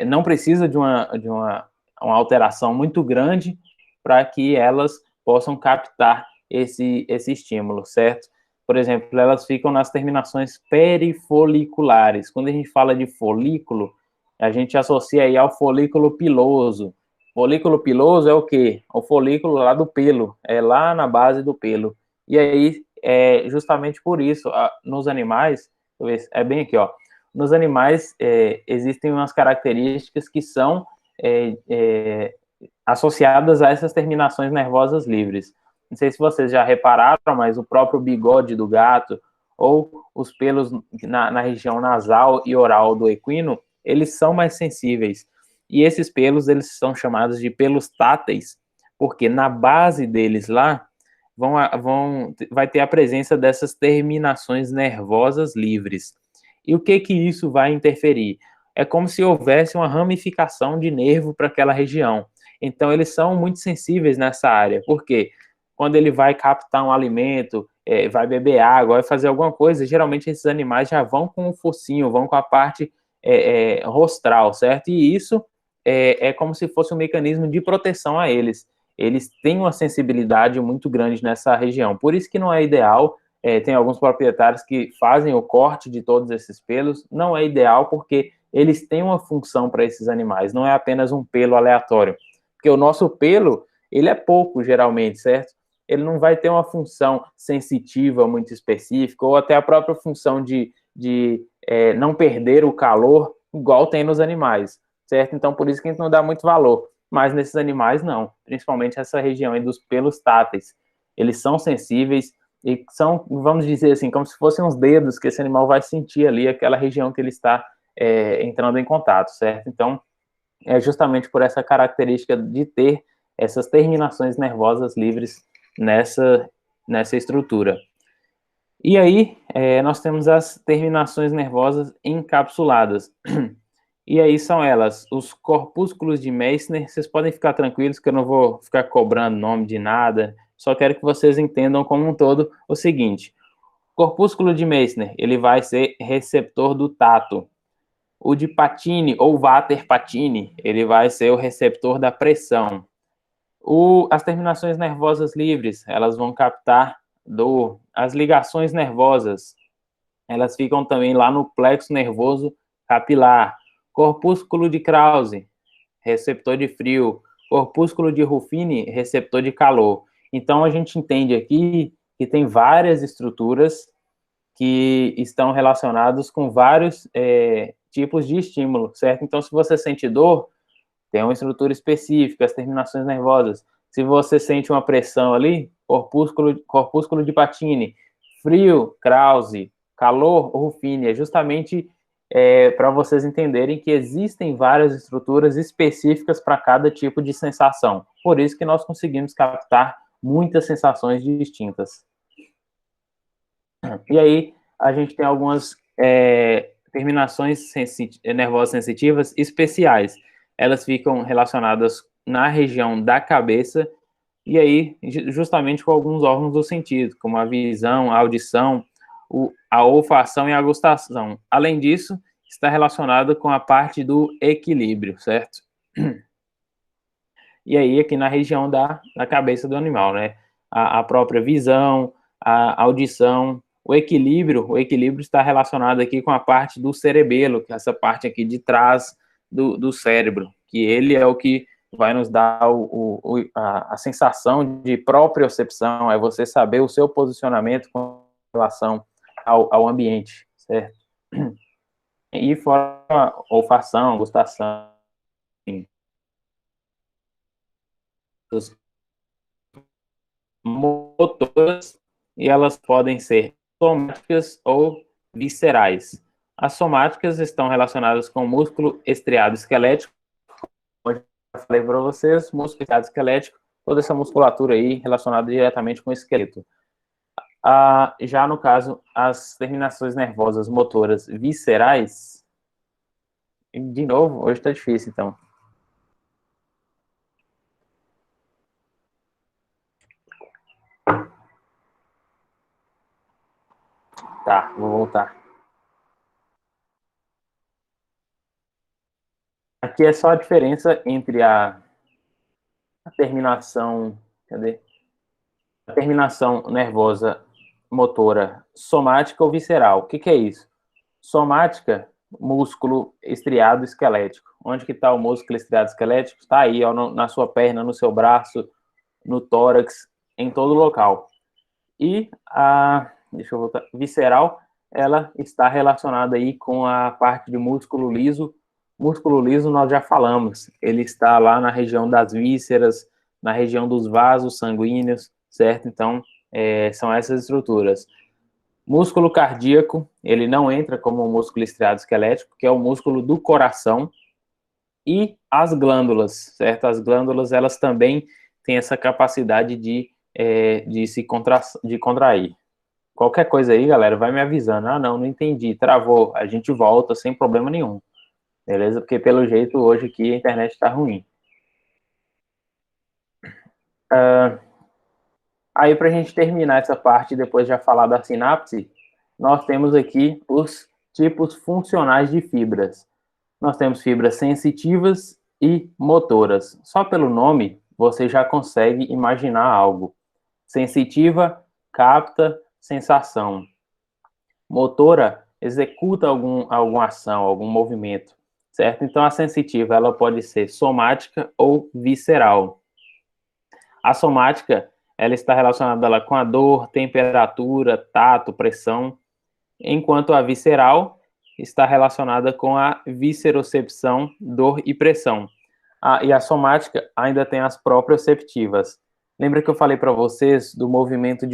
Speaker 1: não precisa de uma alteração muito grande para que elas possam captar esse estímulo, certo? Por exemplo, elas ficam nas terminações perifoliculares. Quando a gente fala de folículo, a gente associa aí ao folículo piloso. Folículo piloso é o quê? O folículo lá do pelo, é lá na base do pelo. E aí, justamente por isso, nos animais, é bem aqui, ó, nos animais existem umas características que são associadas a essas terminações nervosas livres. Não sei se vocês já repararam, mas o próprio bigode do gato ou os pelos na região nasal e oral do equino, eles são mais sensíveis. E esses pelos, eles são chamados de pelos táteis, porque na base deles lá vai ter a presença dessas terminações nervosas livres. E o que isso vai interferir? É como se houvesse uma ramificação de nervo para aquela região. Então, eles são muito sensíveis nessa área, porque quando ele vai captar um alimento, vai beber água, vai fazer alguma coisa, geralmente esses animais já vão com o focinho, vão com a parte rostral, certo? E isso é como se fosse um mecanismo de proteção a eles. Eles têm uma sensibilidade muito grande nessa região. Por isso que não é ideal. Tem alguns proprietários que fazem o corte de todos esses pelos. Não é ideal porque eles têm uma função para esses animais, não é apenas um pelo aleatório. Porque o nosso pelo, ele é pouco, geralmente, certo? Ele não vai ter uma função sensitiva muito específica, ou até a própria função de não perder o calor, igual tem nos animais, certo? Então, por isso que a gente não dá muito valor. Mas nesses animais, não. Principalmente essa região aí dos pelos táteis. Eles são sensíveis, e são, vamos dizer assim, como se fossem uns dedos que esse animal vai sentir ali, aquela região que ele está entrando em contato, certo? Então, é justamente por essa característica de ter essas terminações nervosas livres nessa estrutura. E aí, nós temos as terminações nervosas encapsuladas. E aí são elas, os corpúsculos de Meissner. Vocês podem ficar tranquilos que eu não vou ficar cobrando nome de nada, só quero que vocês entendam como um todo o seguinte: corpúsculo de Meissner, ele vai ser receptor do tato. O de Pacini, ou Vater-Pacini, ele vai ser o receptor da pressão. As terminações nervosas livres, elas vão captar dor. As ligações nervosas, elas ficam também lá no plexo nervoso capilar. Corpúsculo de Krause, receptor de frio. Corpúsculo de Ruffini, receptor de calor. Então, a gente entende aqui que tem várias estruturas que estão relacionados com vários tipos de estímulo, certo? Então, se você sente dor, tem uma estrutura específica, as terminações nervosas. Se você sente uma pressão ali, corpúsculo de Pacini, frio, Krause, calor, Ruffini, é justamente para vocês entenderem que existem várias estruturas específicas para cada tipo de sensação. Por isso que nós conseguimos captar muitas sensações distintas. E aí, a gente tem algumas terminações nervosas sensitivas especiais. Elas ficam relacionadas na região da cabeça, e aí, justamente com alguns órgãos do sentido, como a visão, a audição, a olfação e a gustação. Além disso, está relacionado com a parte do equilíbrio, certo? E aí, aqui na região da cabeça do animal, né? A própria visão, a audição, o equilíbrio está relacionado aqui com a parte do cerebelo, que é essa parte aqui de trás do cérebro, que ele é o que vai nos dar a sensação de propriocepção, é você saber o seu posicionamento com relação ao ambiente, certo? E fora a olfação, gustação, enfim. motoras e elas podem ser somáticas ou viscerais. As somáticas estão relacionadas com o músculo estriado esquelético, onde eu falei para vocês, músculo estriado esquelético, toda essa musculatura aí relacionada diretamente com o esqueleto. Já no caso, as terminações nervosas motoras viscerais, de novo, hoje está difícil, então. Tá, vou voltar. Aqui é só a diferença entre a terminação, cadê? A terminação nervosa motora somática ou visceral. O que é isso? Somática, músculo estriado esquelético. Onde que está o músculo estriado esquelético? Está aí, ó, na sua perna, no seu braço, no tórax, em todo local. E deixa eu voltar, visceral, ela está relacionada aí com a parte de músculo liso. Músculo liso nós já falamos, ele está lá na região das vísceras, na região dos vasos sanguíneos, certo? Então, são essas estruturas. Músculo cardíaco, ele não entra como músculo estriado esquelético, que é o músculo do coração. E as glândulas, certo? As glândulas, elas também têm essa capacidade de contrair. Qualquer coisa aí, galera, vai me avisando. Não entendi, travou. A gente volta sem problema nenhum. Beleza? Porque, pelo jeito, hoje aqui a internet está ruim. Aí, para a gente terminar essa parte, depois de já falar da sinapse, nós temos aqui os tipos funcionais de fibras. Nós temos fibras sensitivas e motoras. Só pelo nome, você já consegue imaginar algo. Sensitiva, capta sensação. Motora, executa alguma ação, algum movimento, certo? Então, a sensitiva, ela pode ser somática ou visceral. A somática, ela está relacionada lá com a dor, temperatura, tato, pressão, enquanto a visceral está relacionada com a viscerocepção, dor e pressão. E a somática ainda tem as proprioceptivas. Lembra que eu falei para vocês do movimento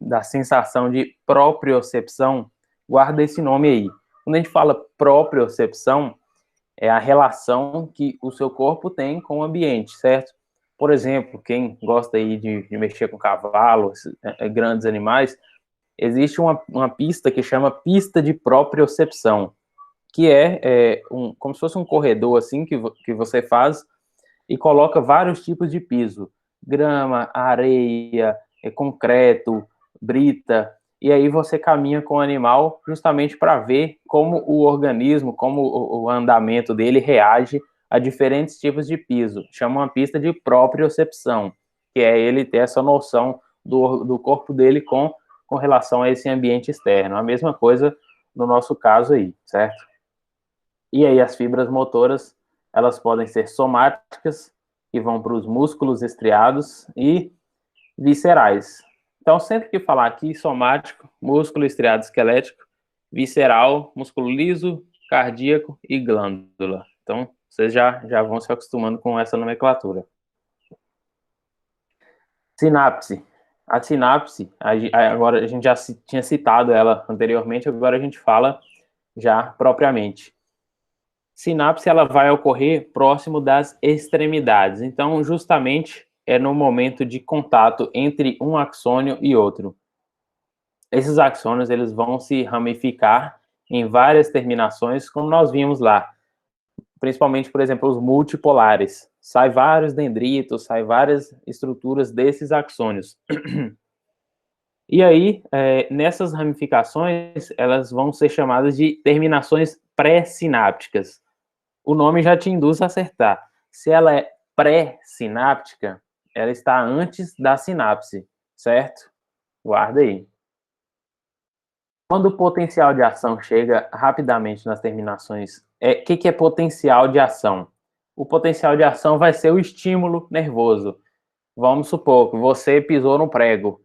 Speaker 1: da sensação de propriocepção? Guarda esse nome aí. Quando a gente fala propriocepção, é a relação que o seu corpo tem com o ambiente, certo? Por exemplo, quem gosta aí de mexer com cavalos, grandes animais, existe uma pista que chama pista de propriocepção, que como se fosse um corredor assim que você faz e coloca vários tipos de piso, grama, areia, concreto, brita, e aí você caminha com o animal justamente para ver como o organismo, como o andamento dele reage a diferentes tipos de piso. Chama uma pista de propriocepção, que é ele ter essa noção do corpo dele com relação a esse ambiente externo. A mesma coisa no nosso caso aí, certo? E aí as fibras motoras, elas podem ser somáticas, que vão para os músculos estriados, e viscerais. Então, sempre que falar aqui, somático, músculo estriado esquelético, visceral, músculo liso, cardíaco e glândula. Então, vocês já vão se acostumando com essa nomenclatura. Sinapse. A sinapse, agora a gente já tinha citado ela anteriormente, agora a gente fala já propriamente. Sinapse, ela vai ocorrer próximo das extremidades. Então, justamente, é no momento de contato entre um axônio e outro. Esses axônios, eles vão se ramificar em várias terminações, como nós vimos lá. Principalmente, por exemplo, os multipolares. Sai vários dendritos, sai várias estruturas desses axônios. E aí, nessas ramificações, elas vão ser chamadas de terminações pré-sinápticas. O nome já te induz a acertar. Se ela é pré-sináptica, ela está antes da sinapse, certo? Guarda aí. Quando o potencial de ação chega rapidamente nas terminações, o que é potencial de ação? O potencial de ação vai ser o estímulo nervoso. Vamos supor que você pisou no prego.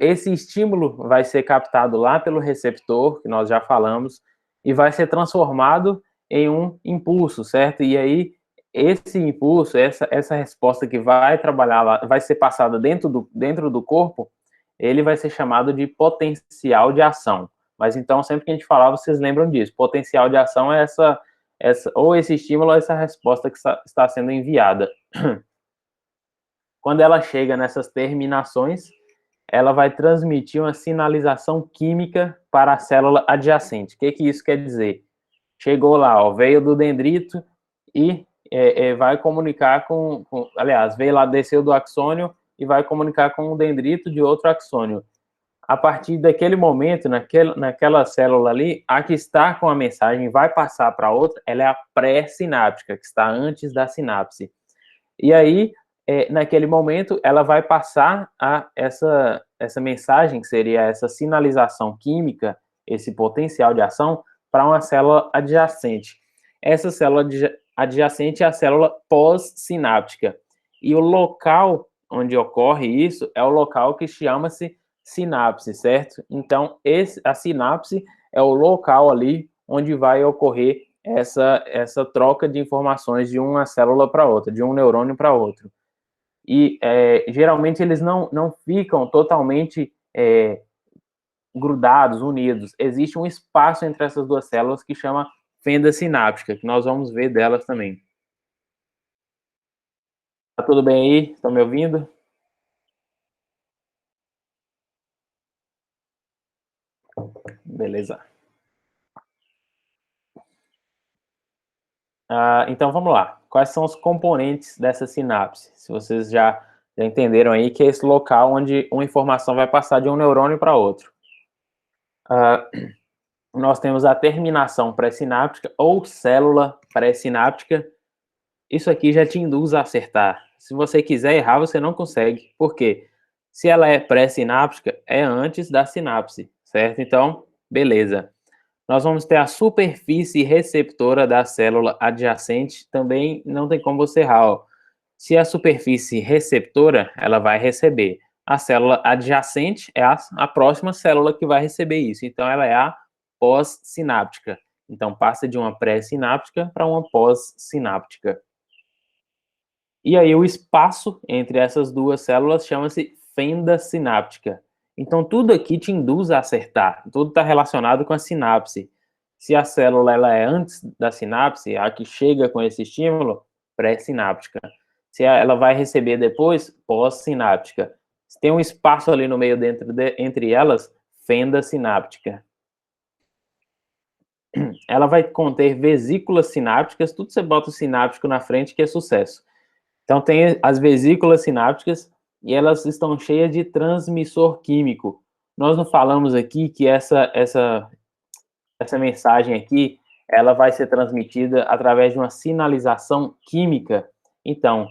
Speaker 1: Esse estímulo vai ser captado lá pelo receptor, que nós já falamos, e vai ser transformado em um impulso, certo? E aí, esse impulso, essa resposta que vai trabalhar lá, vai ser passada dentro do corpo, ele vai ser chamado de potencial de ação. Mas então, sempre que a gente falar, vocês lembram disso. Potencial de ação é ou esse estímulo ou essa resposta que está sendo enviada. Quando ela chega nessas terminações, ela vai transmitir uma sinalização química para a célula adjacente. O que isso quer dizer? Chegou lá, ó, veio do dendrito e vai comunicar aliás, veio lá, desceu do axônio e vai comunicar com o dendrito de outro axônio. A partir daquele momento, naquela célula ali, a que está com a mensagem vai passar para outra, ela é a pré-sináptica, que está antes da sinapse. E aí, naquele momento, ela vai passar essa mensagem, que seria essa sinalização química, esse potencial de ação, para uma célula adjacente. Essa célula adjacente é a célula pós-sináptica. E o local onde ocorre isso é o local que chama-se sinapse, certo? Então, a sinapse é o local ali onde vai ocorrer essa troca de informações de uma célula para outra, de um neurônio para outro. E, geralmente, eles não ficam totalmente grudados, unidos. Existe um espaço entre essas duas células que chama fenda sináptica, que nós vamos ver delas também. Tá tudo bem aí? Estão me ouvindo? Beleza. Então, vamos lá. Quais são os componentes dessa sinapse? Se vocês já entenderam aí que é esse local onde uma informação vai passar de um neurônio para outro. Nós temos a terminação pré-sináptica ou célula pré-sináptica. Isso aqui já te induz a acertar. Se você quiser errar, você não consegue. Por quê? Se ela é pré-sináptica, é antes da sinapse, certo? Então, beleza. Nós vamos ter a superfície receptora da célula adjacente, também não tem como você errar. Ó. Se a superfície receptora, ela vai receber. A célula adjacente é a próxima célula que vai receber isso. Então, ela é a pós-sináptica. Então, passa de uma pré-sináptica para uma pós-sináptica. E aí, o espaço entre essas duas células chama-se fenda sináptica. Então, tudo aqui te induz a acertar. Tudo está relacionado com a sinapse. Se a célula ela é antes da sinapse, a que chega com esse estímulo, pré-sináptica. Se ela vai receber depois, pós-sináptica. Se tem um espaço ali no meio entre elas, fenda sináptica. Ela vai conter vesículas sinápticas, tudo você bota o sináptico na frente que é sucesso. Então, tem as vesículas sinápticas e elas estão cheias de transmissor químico. Nós não falamos aqui que essa mensagem aqui, ela vai ser transmitida através de uma sinalização química. Então,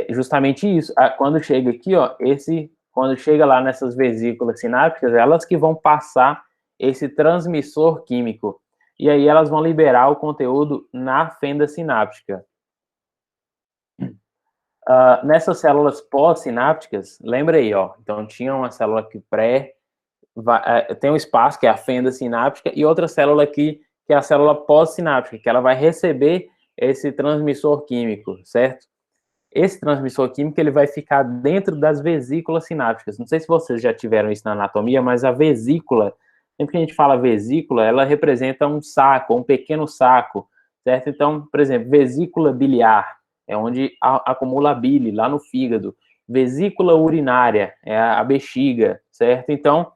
Speaker 1: justamente isso. Quando chega aqui, ó, quando chega lá nessas vesículas sinápticas, elas que vão passar esse transmissor químico. E aí elas vão liberar o conteúdo na fenda sináptica. Nessas células pós-sinápticas, lembra aí, ó, então tinha uma célula que tem um espaço, que é a fenda sináptica, e outra célula aqui, que é a célula pós-sináptica, que ela vai receber esse transmissor químico, certo? Esse transmissor químico, ele vai ficar dentro das vesículas sinápticas. Não sei se vocês já tiveram isso na anatomia, mas a vesícula, sempre que a gente fala vesícula, ela representa um saco, um pequeno saco, certo? Então, por exemplo, vesícula biliar, é onde acumula a bile, lá no fígado. Vesícula urinária, é a bexiga, certo? Então,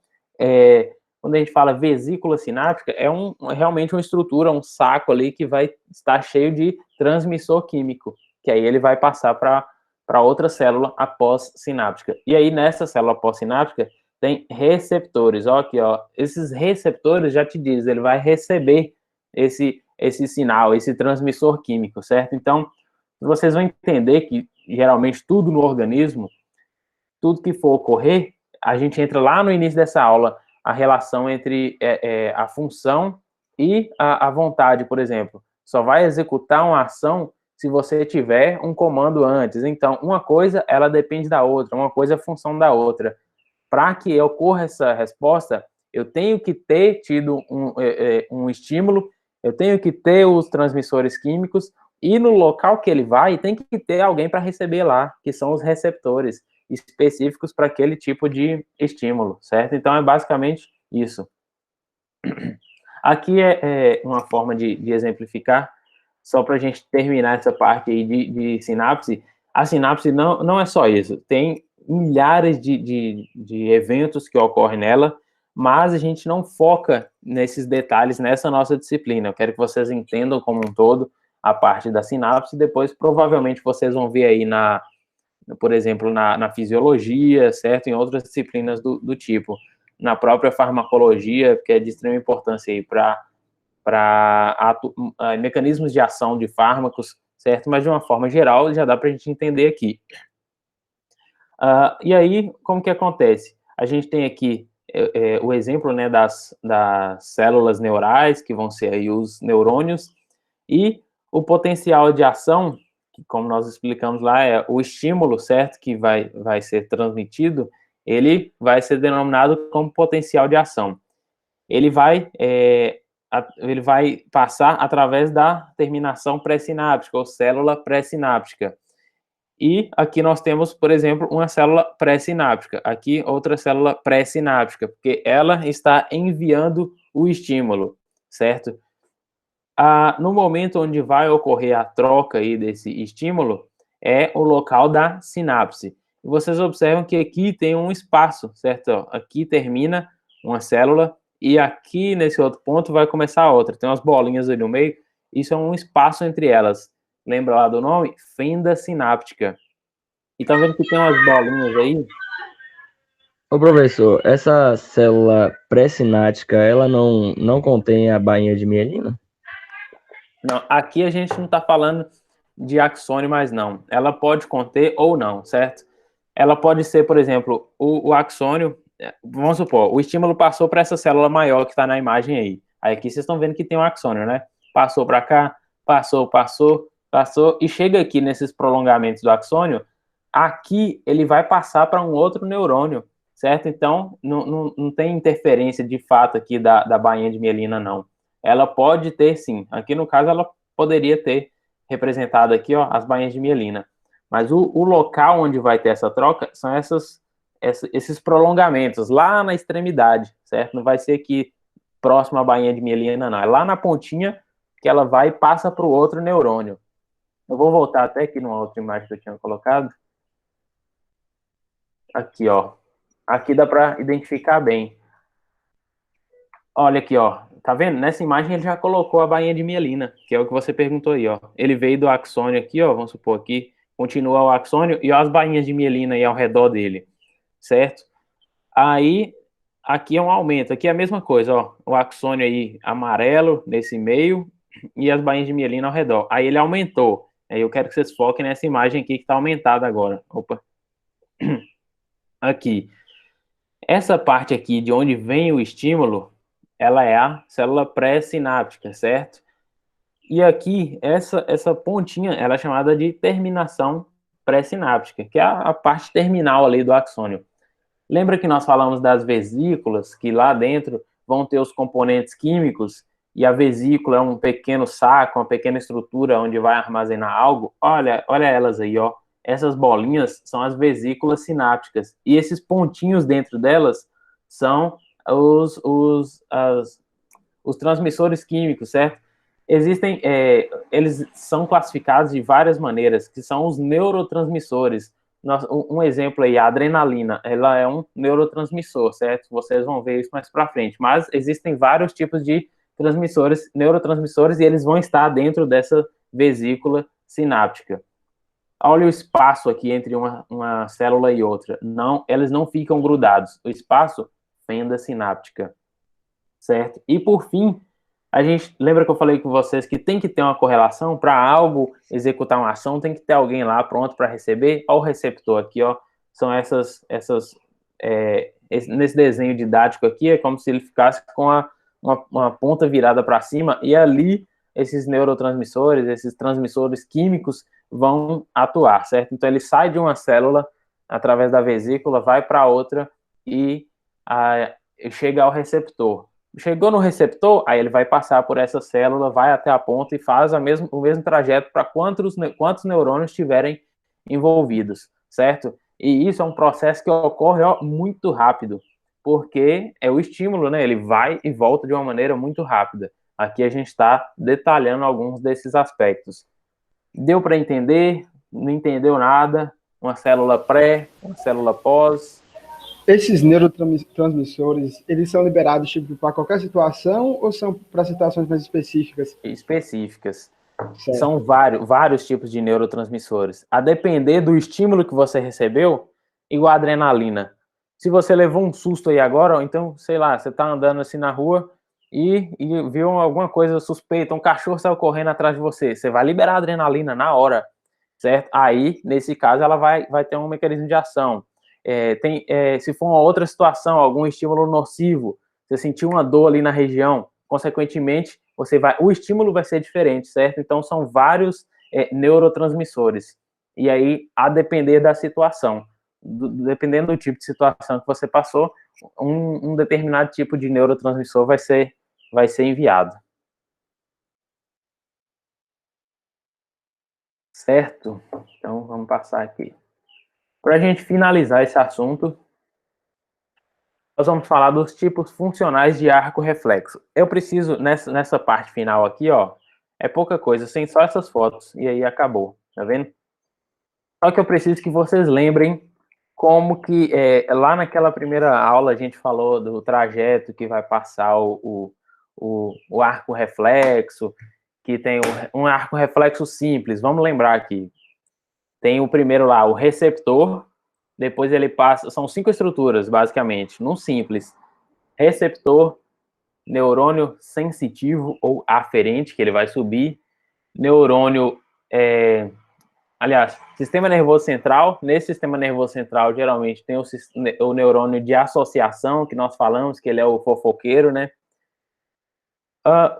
Speaker 1: quando a gente fala vesícula sináptica, é realmente uma estrutura, um saco ali que vai estar cheio de transmissor químico, que aí ele vai passar para outra célula após sináptica. E aí, nessa célula pós-sináptica, tem receptores. Ó, aqui, ó, esses receptores já te diz, ele vai receber esse sinal, esse transmissor químico, certo? Então, vocês vão entender que, geralmente, tudo no organismo, tudo que for ocorrer, a gente entra lá no início dessa aula, a relação entre a função e a vontade, por exemplo. Só vai executar uma ação se você tiver um comando antes. Então, uma coisa, ela depende da outra, uma coisa é função da outra. Para que ocorra essa resposta, eu tenho que ter tido um estímulo, eu tenho que ter os transmissores químicos, E no local que ele vai, tem que ter alguém para receber lá, que são os receptores específicos para aquele tipo de estímulo, certo? Então, é basicamente isso. Aqui é uma forma de exemplificar, só para a gente terminar essa parte aí de sinapse. A sinapse não é só isso, tem milhares de eventos que ocorrem nela, mas a gente não foca nesses detalhes nessa nossa disciplina. Eu quero que vocês entendam como um todo a parte da sinapse, depois provavelmente vocês vão ver aí, por exemplo, na fisiologia, certo? Em outras disciplinas do tipo. Na própria farmacologia, que é de extrema importância aí para mecanismos de ação de fármacos, certo? Mas de uma forma geral, já dá para a gente entender aqui. E aí, como que acontece? A gente tem aqui o exemplo, né, das células neurais, que vão ser aí os neurônios, e o potencial de ação, que como nós explicamos lá, é o estímulo, certo, que vai ser transmitido, ele vai ser denominado como potencial de ação. Ele vai passar através da terminação pré-sináptica, ou célula pré-sináptica. E aqui nós temos, por exemplo, uma célula pré-sináptica. Aqui, outra célula pré-sináptica, porque ela está enviando o estímulo, certo? No momento onde vai ocorrer a troca aí desse estímulo, é o local da sinapse. E vocês observam que aqui tem um espaço, certo? Aqui termina uma célula e aqui, nesse outro ponto, vai começar a outra. Tem umas bolinhas ali no meio, isso é um espaço entre elas. Lembra lá do nome? Fenda sináptica. E tá vendo que tem umas bolinhas aí?
Speaker 2: Ô professor, essa célula pré-sináptica, ela não contém a bainha de mielina?
Speaker 1: Não, aqui a gente não está falando de axônio mais não. Ela pode conter ou não, certo? Ela pode ser, por exemplo, o axônio, vamos supor, o estímulo passou para essa célula maior que está na imagem aí. Aí aqui vocês estão vendo que tem um axônio, né? Passou para cá, passou, e chega aqui nesses prolongamentos do axônio, aqui ele vai passar para um outro neurônio, certo? Então, não tem interferência de fato aqui da bainha de mielina, não. Ela pode ter, sim. Aqui, no caso, ela poderia ter representado aqui, ó, as bainhas de mielina. Mas o local onde vai ter essa troca são esses prolongamentos, lá na extremidade, certo? Não vai ser aqui próximo à bainha de mielina, não. É lá na pontinha que ela vai e passa para o outro neurônio. Eu vou voltar até aqui numa outra imagem que eu tinha colocado. Aqui, ó. Aqui dá para identificar bem. Olha aqui, ó. Tá vendo? Nessa imagem ele já colocou a bainha de mielina, que é o que você perguntou aí, ó. Ele veio do axônio aqui, ó. Vamos supor aqui. Continua o axônio e ó, as bainhas de mielina aí ao redor dele, certo? Aí, aqui é um aumento. Aqui é a mesma coisa, ó. O axônio aí amarelo nesse meio e as bainhas de mielina ao redor. Aí ele aumentou. Aí eu quero que vocês foquem nessa imagem aqui que tá aumentada agora. Opa. Aqui. Essa parte aqui de onde vem o estímulo, ela é a célula pré-sináptica, certo? E aqui, essa pontinha, ela é chamada de terminação pré-sináptica, que é a parte terminal ali do axônio. Lembra que nós falamos das vesículas, que lá dentro vão ter os componentes químicos, e a vesícula é um pequeno saco, uma pequena estrutura onde vai armazenar algo? Olha elas aí, ó. Essas bolinhas são as vesículas sinápticas, e esses pontinhos dentro delas são os transmissores químicos, certo? Existem, eles são classificados de várias maneiras, que são os neurotransmissores. Um exemplo aí, a adrenalina, ela é um neurotransmissor, certo? Vocês vão ver isso mais para frente. Mas existem vários tipos de transmissores, neurotransmissores, e eles vão estar dentro dessa vesícula sináptica. Olha o espaço aqui entre uma célula e outra. Não, eles não ficam grudados. O espaço, fenda sináptica, certo? E por fim, a gente lembra que eu falei com vocês que tem que ter uma correlação para algo executar uma ação, tem que ter alguém lá pronto para receber. Olha o receptor aqui, ó. São nesse desenho didático aqui, é como se ele ficasse com uma ponta virada para cima, e ali esses neurotransmissores, esses transmissores químicos vão atuar, certo? Então ele sai de uma célula através da vesícula, vai para outra e chega ao receptor. Chegou no receptor, aí ele vai passar por essa célula, vai até a ponta e faz o mesmo trajeto para quantos neurônios estiverem envolvidos, certo? E isso é um processo que ocorre muito rápido, porque é o estímulo, né? Ele vai e volta de uma maneira muito rápida. Aqui a gente está detalhando alguns desses aspectos. Deu para entender? Não entendeu nada? Uma célula pré, uma célula pós.
Speaker 4: Esses neurotransmissores, eles são liberados tipo, para qualquer situação ou são para situações mais específicas?
Speaker 1: Específicas.
Speaker 4: Certo.
Speaker 1: São vários tipos de neurotransmissores. A depender do estímulo que você recebeu, igual a adrenalina. Se você levou um susto aí agora, ou então, sei lá, você está andando assim na rua e viu alguma coisa suspeita, um cachorro saiu correndo atrás de você, você vai liberar a adrenalina na hora, certo? Aí, nesse caso, ela vai ter um mecanismo de ação. Se for uma outra situação, algum estímulo nocivo, você sentiu uma dor ali na região, consequentemente, o estímulo vai ser diferente, certo? Então, são vários neurotransmissores. E aí, a depender da situação, dependendo do tipo de situação que você passou, um determinado tipo de neurotransmissor vai ser enviado. Certo? Então, vamos passar aqui. Para a gente finalizar esse assunto, nós vamos falar dos tipos funcionais de arco reflexo. Eu preciso, nessa parte final aqui, ó, é pouca coisa, sem só essas fotos, e aí acabou, tá vendo? Só que eu preciso que vocês lembrem como que, lá naquela primeira aula, a gente falou do trajeto que vai passar o arco reflexo, que tem um arco reflexo simples, vamos lembrar aqui. Tem o primeiro lá, o receptor, depois ele passa, são 5 estruturas, basicamente, num simples. Receptor, neurônio sensitivo ou aferente, que ele vai subir, neurônio, sistema nervoso central. Nesse sistema nervoso central, geralmente, tem o neurônio de associação, que nós falamos, que ele é o fofoqueiro, né?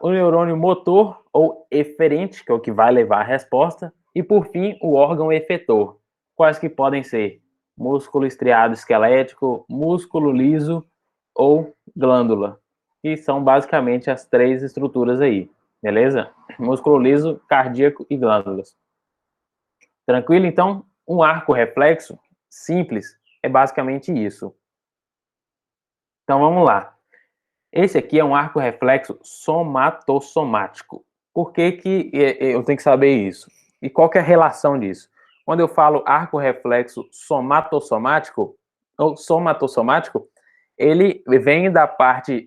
Speaker 1: O neurônio motor ou eferente, que é o que vai levar a resposta, e, por fim, o órgão efetor. Quais que podem ser? Músculo estriado esquelético, músculo liso ou glândula. Que são basicamente as 3 estruturas aí, beleza? Músculo liso, cardíaco e glândulas. Tranquilo? Então, um arco reflexo simples é basicamente isso. Então, vamos lá. Esse aqui é um arco reflexo somatossomático. Por que eu tenho que saber isso? E qual que é a relação disso? Quando eu falo arco reflexo somatossomático, ou somatossomático, ele vem da parte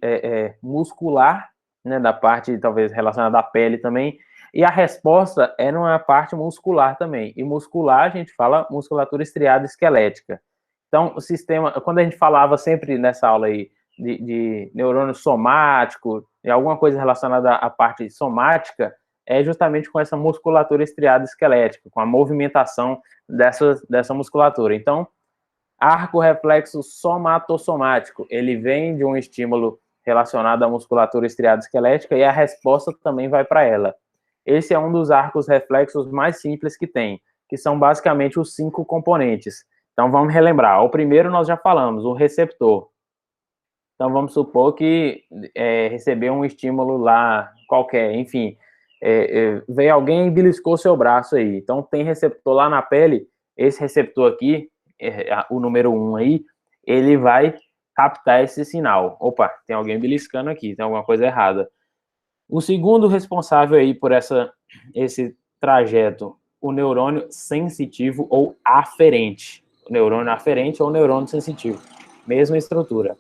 Speaker 1: muscular, né, da parte talvez relacionada à pele também, e a resposta é numa parte muscular também. E muscular, a gente fala musculatura estriada esquelética. Então, o sistema, quando a gente falava sempre nessa aula aí, de neurônio somático, e alguma coisa relacionada à parte somática, é justamente com essa musculatura estriada esquelética, com a movimentação dessa musculatura. Então, arco reflexo somatossomático, ele vem de um estímulo relacionado à musculatura estriada esquelética e a resposta também vai para ela. Esse é um dos arcos reflexos mais simples que tem, que são basicamente os 5 componentes. Então, vamos relembrar. O primeiro nós já falamos, o receptor. Então, vamos supor que recebeu um estímulo lá qualquer, enfim, veio alguém e beliscou seu braço aí. Então, tem receptor lá na pele, esse receptor aqui, o número 1 aí, ele vai captar esse sinal. Opa, tem alguém beliscando aqui, tem alguma coisa errada. O segundo responsável aí por esse trajeto, o neurônio sensitivo ou aferente. O neurônio aferente ou neurônio sensitivo. Mesma estrutura.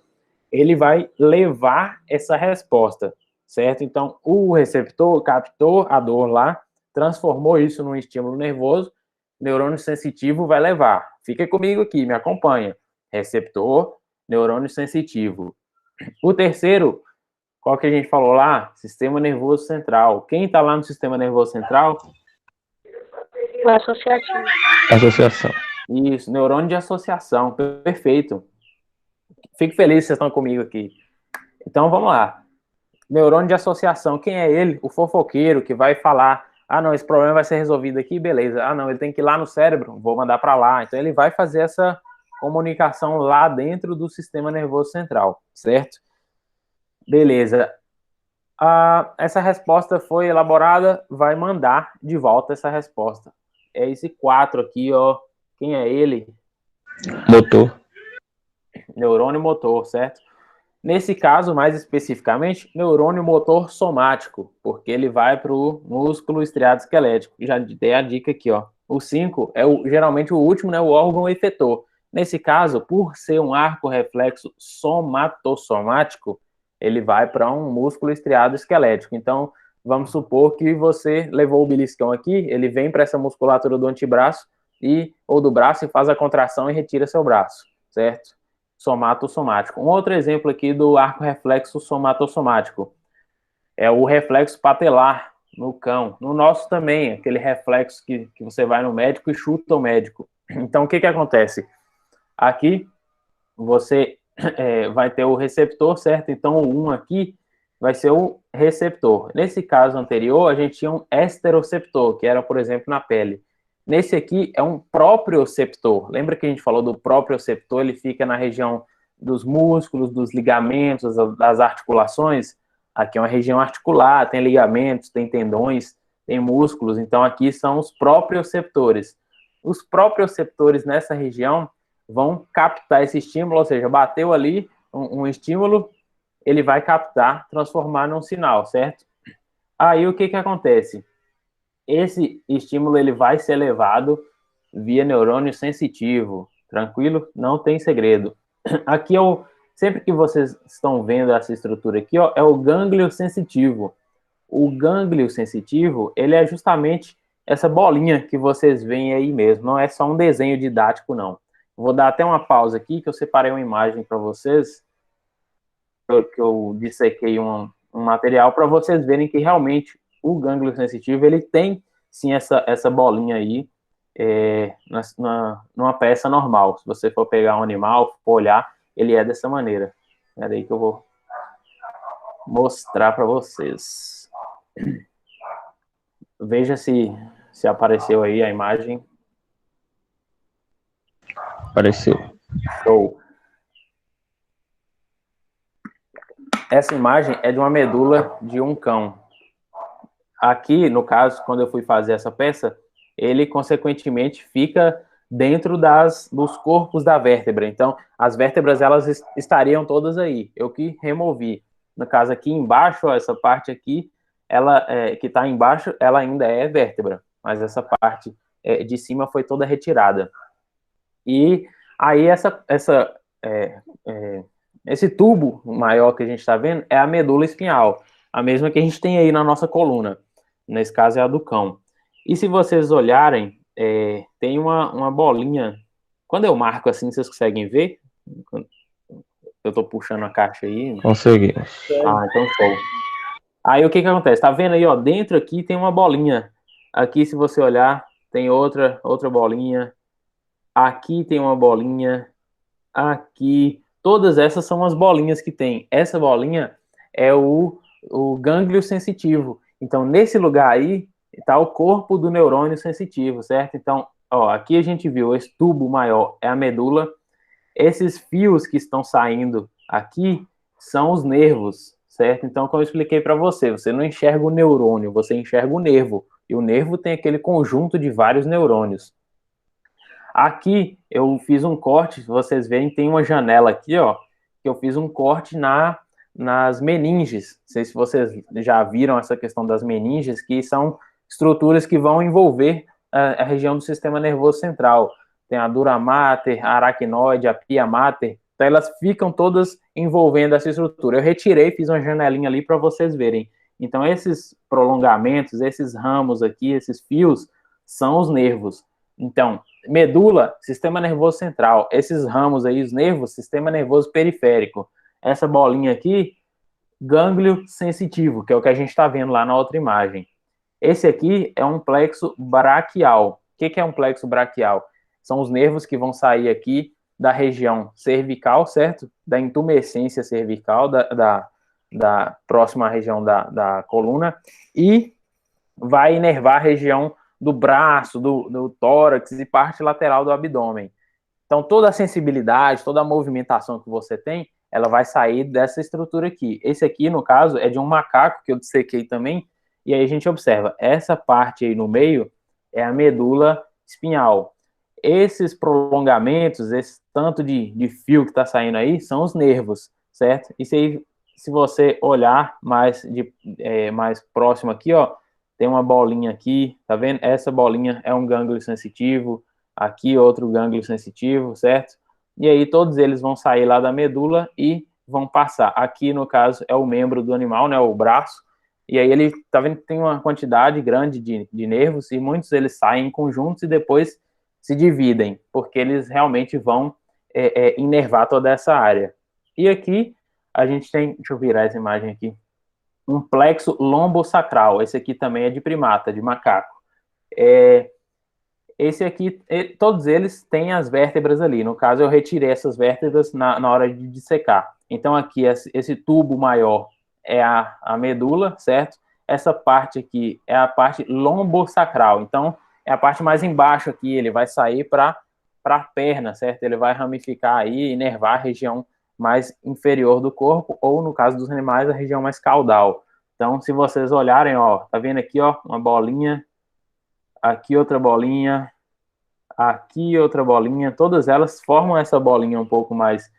Speaker 1: Ele vai levar essa resposta, certo? Então, o receptor captou a dor lá, transformou isso num estímulo nervoso, neurônio sensitivo vai levar. Fica comigo aqui, me acompanha. Receptor, neurônio sensitivo. O terceiro, qual que a gente falou lá? Sistema nervoso central. Quem está lá no sistema nervoso central?
Speaker 5: O associativo.
Speaker 2: Associação.
Speaker 1: Isso, neurônio de associação. Perfeito. Fico feliz que vocês estão comigo aqui. Então, vamos lá. Neurônio de associação. Quem é ele? O fofoqueiro que vai falar, não, esse problema vai ser resolvido aqui, beleza. Não, ele tem que ir lá no cérebro, vou mandar para lá. Então, ele vai fazer essa comunicação lá dentro do sistema nervoso central, certo? Beleza. Essa resposta foi elaborada, vai mandar de volta essa resposta. É esse 4 aqui, ó. Quem é ele?
Speaker 2: Motor.
Speaker 1: Neurônio motor, certo? Nesse caso, mais especificamente, neurônio motor somático, porque ele vai para o músculo estriado esquelético. Já dei a dica aqui, ó. O 5 é geralmente o último, né? O órgão efetor. Nesse caso, por ser um arco reflexo somatossomático, ele vai para um músculo estriado esquelético. Então, vamos supor que você levou o beliscão aqui, ele vem para essa musculatura do antebraço ou do braço e faz a contração e retira seu braço, certo? Somatossomático. Um outro exemplo aqui do arco reflexo somatossomático é o reflexo patelar no cão. No nosso também, aquele reflexo que você vai no médico e chuta o médico. Então, o que acontece? Aqui, você vai ter o receptor, certo? Então, o 1 aqui vai ser o receptor. Nesse caso anterior, a gente tinha um esteroceptor, que era, por exemplo, na pele. Nesse aqui é um proprioceptor. Lembra que a gente falou do proprioceptor? Ele fica na região dos músculos, dos ligamentos, das articulações. Aqui é uma região articular, tem ligamentos, tem tendões, tem músculos. Então, aqui são os proprioceptores. Os proprioceptores nessa região vão captar esse estímulo, ou seja, bateu ali um estímulo, ele vai captar, transformar num sinal, certo? Aí o que acontece? Esse estímulo ele vai ser levado via neurônio sensitivo, tranquilo? Não tem segredo. Aqui sempre que vocês estão vendo essa estrutura aqui, ó, é o gânglio sensitivo. O gânglio sensitivo, ele é justamente essa bolinha que vocês veem aí mesmo, não é só um desenho didático, não. Vou dar até uma pausa aqui, que eu separei uma imagem para vocês, que eu dissequei um material para vocês verem que realmente o gânglio sensitivo, ele tem sim essa bolinha aí numa peça normal. Se você for pegar um animal, for olhar, ele é dessa maneira. É daí que eu vou mostrar para vocês. Veja se apareceu aí a imagem.
Speaker 2: Apareceu.
Speaker 1: Show. Essa imagem é de uma medula de um cão. Aqui, no caso, quando eu fui fazer essa peça, ele, consequentemente, fica dentro dos corpos da vértebra. Então, as vértebras, elas estariam todas aí. Eu que removi. No caso, aqui embaixo, ó, essa parte aqui, que está embaixo, ela ainda é vértebra. Mas essa parte de cima foi toda retirada. E aí, esse tubo maior que a gente está vendo é a medula espinhal, a mesma que a gente tem aí na nossa coluna. Nesse caso é a do cão. E se vocês olharem, tem uma bolinha. Quando eu marco assim, vocês conseguem ver? Eu estou puxando a caixa aí.
Speaker 2: Consegui.
Speaker 1: Então show. Aí o que acontece? Tá vendo aí, ó? Dentro aqui tem uma bolinha. Aqui, se você olhar, tem outra bolinha. Aqui tem uma bolinha. Aqui. Todas essas são as bolinhas que tem. Essa bolinha é o gânglio sensitivo. Então, nesse lugar aí, está o corpo do neurônio sensitivo, certo? Então, ó, aqui a gente viu esse tubo maior é a medula. Esses fios que estão saindo aqui são os nervos, certo? Então, como eu expliquei para você não enxerga o neurônio, você enxerga o nervo. E o nervo tem aquele conjunto de vários neurônios. Aqui eu fiz um corte, vocês veem, tem uma janela aqui, ó, que eu fiz um corte nas meninges. Não sei se vocês já viram essa questão das meninges, que são estruturas que vão envolver a região do sistema nervoso central. Tem a dura mater, a aracnoide, a pia mater, então elas ficam todas envolvendo essa estrutura. Eu retirei, fiz uma janelinha ali para vocês verem. Então esses prolongamentos, esses ramos aqui, esses fios, são os nervos. Então, medula, sistema nervoso central. Esses ramos aí, os nervos, sistema nervoso periférico. Essa bolinha aqui, gânglio sensitivo, que é o que a gente está vendo lá na outra imagem. Esse aqui é um plexo braquial. O que é um plexo braquial? São os nervos que vão sair aqui da região cervical, certo? Da intumescência cervical, da próxima região da coluna, e vai inervar a região do braço, do tórax e parte lateral do abdômen. Então, toda a sensibilidade, toda a movimentação que você tem ela vai sair dessa estrutura aqui. Esse aqui, no caso, é de um macaco que eu dissequei também, e aí a gente observa, essa parte aí no meio é a medula espinhal. Esses prolongamentos, esse tanto de fio que está saindo aí, são os nervos, certo? Isso aí, se você olhar mais próximo aqui, ó, tem uma bolinha aqui, tá vendo? Essa bolinha é um gânglio sensitivo, aqui outro gânglio sensitivo, certo? E aí todos eles vão sair lá da medula e vão passar. Aqui, no caso, é o membro do animal, né, o braço, e aí ele, tá vendo que tem uma quantidade grande de nervos, e muitos eles saem em conjuntos e depois se dividem, porque eles realmente vão inervar toda essa área. E aqui, a gente tem, deixa eu virar essa imagem aqui, um plexo lombosacral, esse aqui também é de primata, de macaco. Esse aqui, todos eles têm as vértebras ali, no caso eu retirei essas vértebras na hora de dissecar. Então aqui, esse tubo maior é a medula, certo? Essa parte aqui é a parte lombosacral, então é a parte mais embaixo aqui, ele vai sair para a perna, certo? Ele vai ramificar aí, inervar a região mais inferior do corpo, ou no caso dos animais, a região mais caudal. Então, se vocês olharem, ó, tá vendo aqui, ó, uma bolinha, aqui outra bolinha, aqui outra bolinha, todas elas formam essa bolinha um pouco mais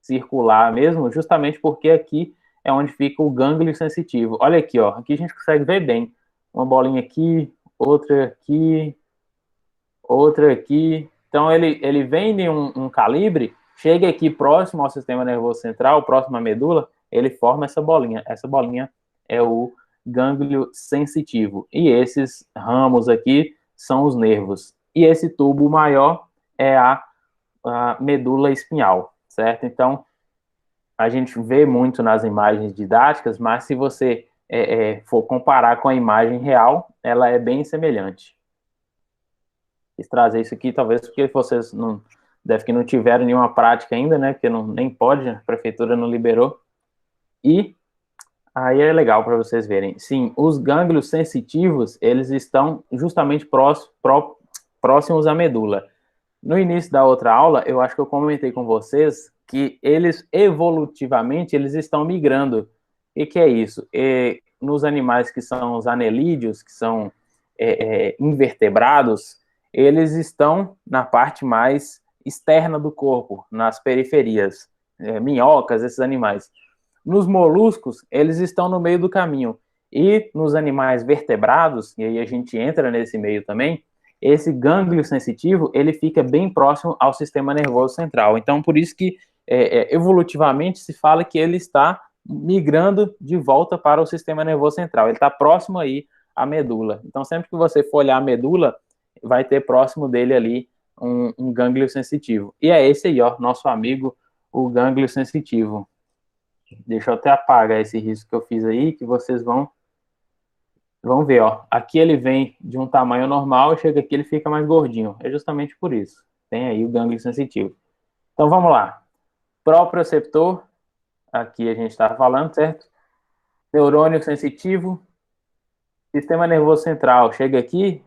Speaker 1: circular mesmo, justamente porque aqui é onde fica o gânglio sensitivo. Olha aqui, ó, aqui a gente consegue ver bem. Uma bolinha aqui, outra aqui, outra aqui. Então, ele vem de um calibre, chega aqui próximo ao sistema nervoso central, próximo à medula, ele forma essa bolinha. Essa bolinha é o gânglio sensitivo. E esses ramos aqui são os nervos. E esse tubo maior é a medula espinhal, certo? Então, a gente vê muito nas imagens didáticas, mas se você for comparar com a imagem real, ela é bem semelhante. Quis trazer isso aqui, talvez porque vocês não tiveram nenhuma prática ainda, né? Porque nem pode, a prefeitura não liberou. E aí é legal para vocês verem. Sim, os gânglios sensitivos, eles estão justamente próximos à medula. No início da outra aula, eu acho que eu comentei com vocês que eles, evolutivamente, eles estão migrando. O que é isso? Nos animais que são os anelídeos, que são invertebrados, eles estão na parte mais externa do corpo, nas periferias, minhocas, esses animais. Nos moluscos, eles estão no meio do caminho. E nos animais vertebrados, e aí a gente entra nesse meio também, esse gânglio sensitivo, ele fica bem próximo ao sistema nervoso central. Então, por isso que, evolutivamente, se fala que ele está migrando de volta para o sistema nervoso central. Ele está próximo aí à medula. Então, sempre que você for olhar a medula, vai ter próximo dele ali um gânglio sensitivo. E é esse aí, ó, nosso amigo, o gânglio sensitivo. Deixa eu até apagar esse risco que eu fiz aí, que vocês vão ver, ó. Aqui ele vem de um tamanho normal e chega aqui ele fica mais gordinho. É justamente por isso. Tem aí o gânglio sensitivo. Então, vamos lá. Proprioceptor, aqui a gente está falando, certo? Neurônio sensitivo. Sistema nervoso central, chega aqui,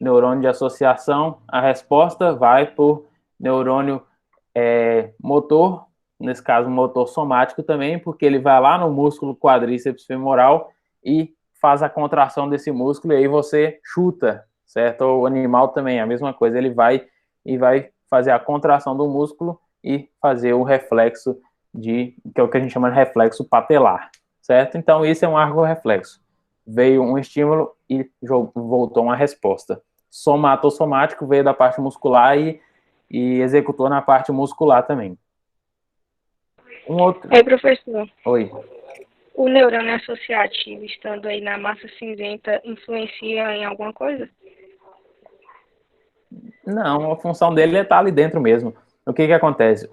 Speaker 1: neurônio de associação, a resposta vai por neurônio motor, nesse caso motor somático também, porque ele vai lá no músculo quadríceps femoral e faz a contração desse músculo e aí você chuta, certo? O animal também, a mesma coisa, ele vai fazer a contração do músculo e fazer o reflexo que é o que a gente chama de reflexo patelar, certo? Então, isso é um argorreflexo. Veio um estímulo e voltou uma resposta. Somatossomático veio da parte muscular e executou na parte muscular também. Um outro...
Speaker 5: Professor.
Speaker 1: Oi.
Speaker 5: O neurônio associativo, estando aí na massa cinzenta, influencia em alguma coisa?
Speaker 1: Não, a função dele é estar ali dentro mesmo. O que acontece?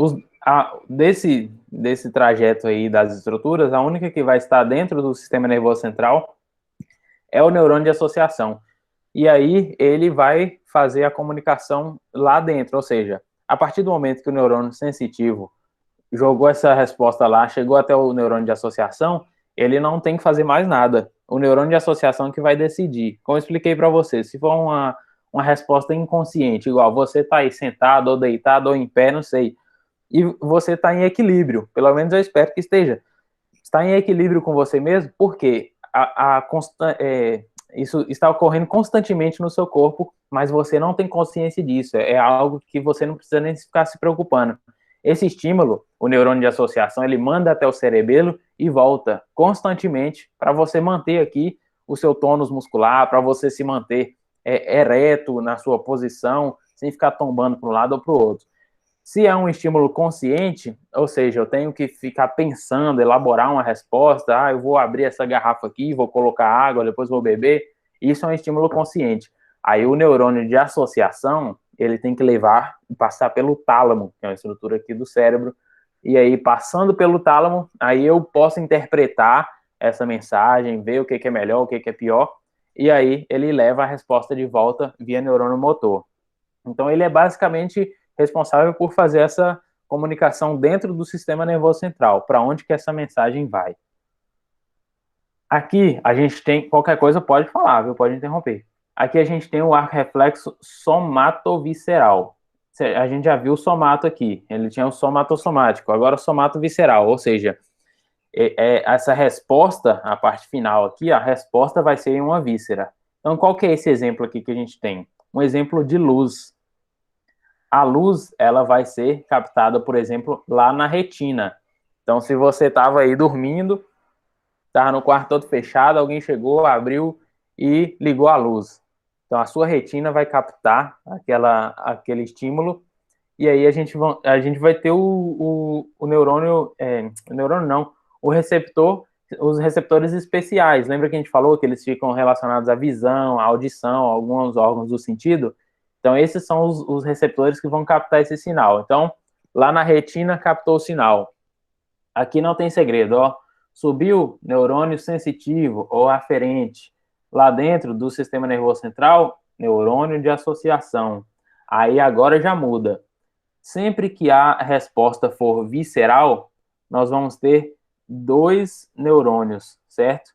Speaker 1: Desse trajeto aí das estruturas, a única que vai estar dentro do sistema nervoso central é o neurônio de associação. E aí ele vai fazer a comunicação lá dentro, ou seja, a partir do momento que o neurônio sensitivo jogou essa resposta lá, chegou até o neurônio de associação, ele não tem que fazer mais nada. O neurônio de associação que vai decidir. Como eu expliquei para você, se for uma resposta inconsciente, igual você está aí sentado ou deitado ou em pé, não sei, e você está em equilíbrio. Pelo menos eu espero que esteja. Está em equilíbrio com você mesmo, porque isso está ocorrendo constantemente no seu corpo, mas você não tem consciência disso. É algo que você não precisa nem ficar se preocupando. Esse estímulo, o neurônio de associação, ele manda até o cerebelo e volta constantemente para você manter aqui o seu tônus muscular, para você se manter ereto na sua posição, sem ficar tombando para um lado ou para o outro. Se é um estímulo consciente, ou seja, eu tenho que ficar pensando, elaborar uma resposta, eu vou abrir essa garrafa aqui, vou colocar água, depois vou beber, isso é um estímulo consciente. Aí o neurônio de associação, ele tem que levar e passar pelo tálamo, que é uma estrutura aqui do cérebro, e aí passando pelo tálamo, aí eu posso interpretar essa mensagem, ver o que é melhor, o que é pior, e aí ele leva a resposta de volta via neurônio motor. Então ele é basicamente responsável por fazer essa comunicação dentro do sistema nervoso central, para onde que essa mensagem vai. Aqui a gente tem, qualquer coisa pode falar, viu? Pode interromper. Aqui a gente tem o arco reflexo somatovisceral. A gente já viu o somato aqui, ele tinha o somatossomático, agora o somato-visceral, ou seja, essa resposta, a parte final aqui, a resposta vai ser em uma víscera. Então qual que é esse exemplo aqui que a gente tem? Um exemplo de luz. A luz, ela vai ser captada, por exemplo, lá na retina. Então, se você estava aí dormindo, estava no quarto todo fechado, alguém chegou, abriu e ligou a luz. Então, a sua retina vai captar aquele estímulo e aí a gente vai ter o neurônio, o receptor, os receptores especiais. Lembra que a gente falou que eles ficam relacionados à visão, à audição, a alguns órgãos do sentido? Então, esses são os receptores que vão captar esse sinal. Então, lá na retina, captou o sinal. Aqui não tem segredo, ó. Subiu neurônio sensitivo ou aferente. Lá dentro do sistema nervoso central, neurônio de associação. Aí agora já muda. Sempre que a resposta for visceral, nós vamos ter 2 neurônios, certo?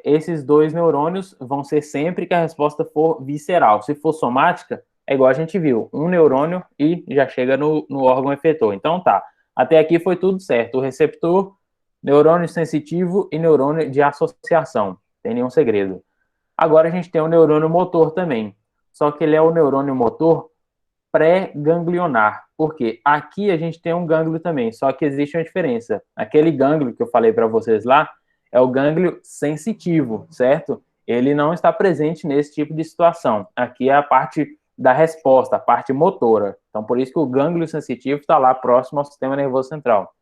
Speaker 1: Esses 2 neurônios vão ser sempre que a resposta for visceral. Se for somática, é igual a gente viu, um neurônio e já chega no órgão efetor. Então tá, até aqui foi tudo certo. O receptor, neurônio sensitivo e neurônio de associação. Não tem nenhum segredo. Agora a gente tem o neurônio motor também. Só que ele é o neurônio motor pré-ganglionar. Por quê? Aqui a gente tem um gânglio também, só que existe uma diferença. Aquele gânglio que eu falei para vocês lá é o gânglio sensitivo, certo? Ele não está presente nesse tipo de situação. Aqui é a parte da resposta, a parte motora. Então, por isso que o gânglio sensitivo está lá próximo ao sistema nervoso central.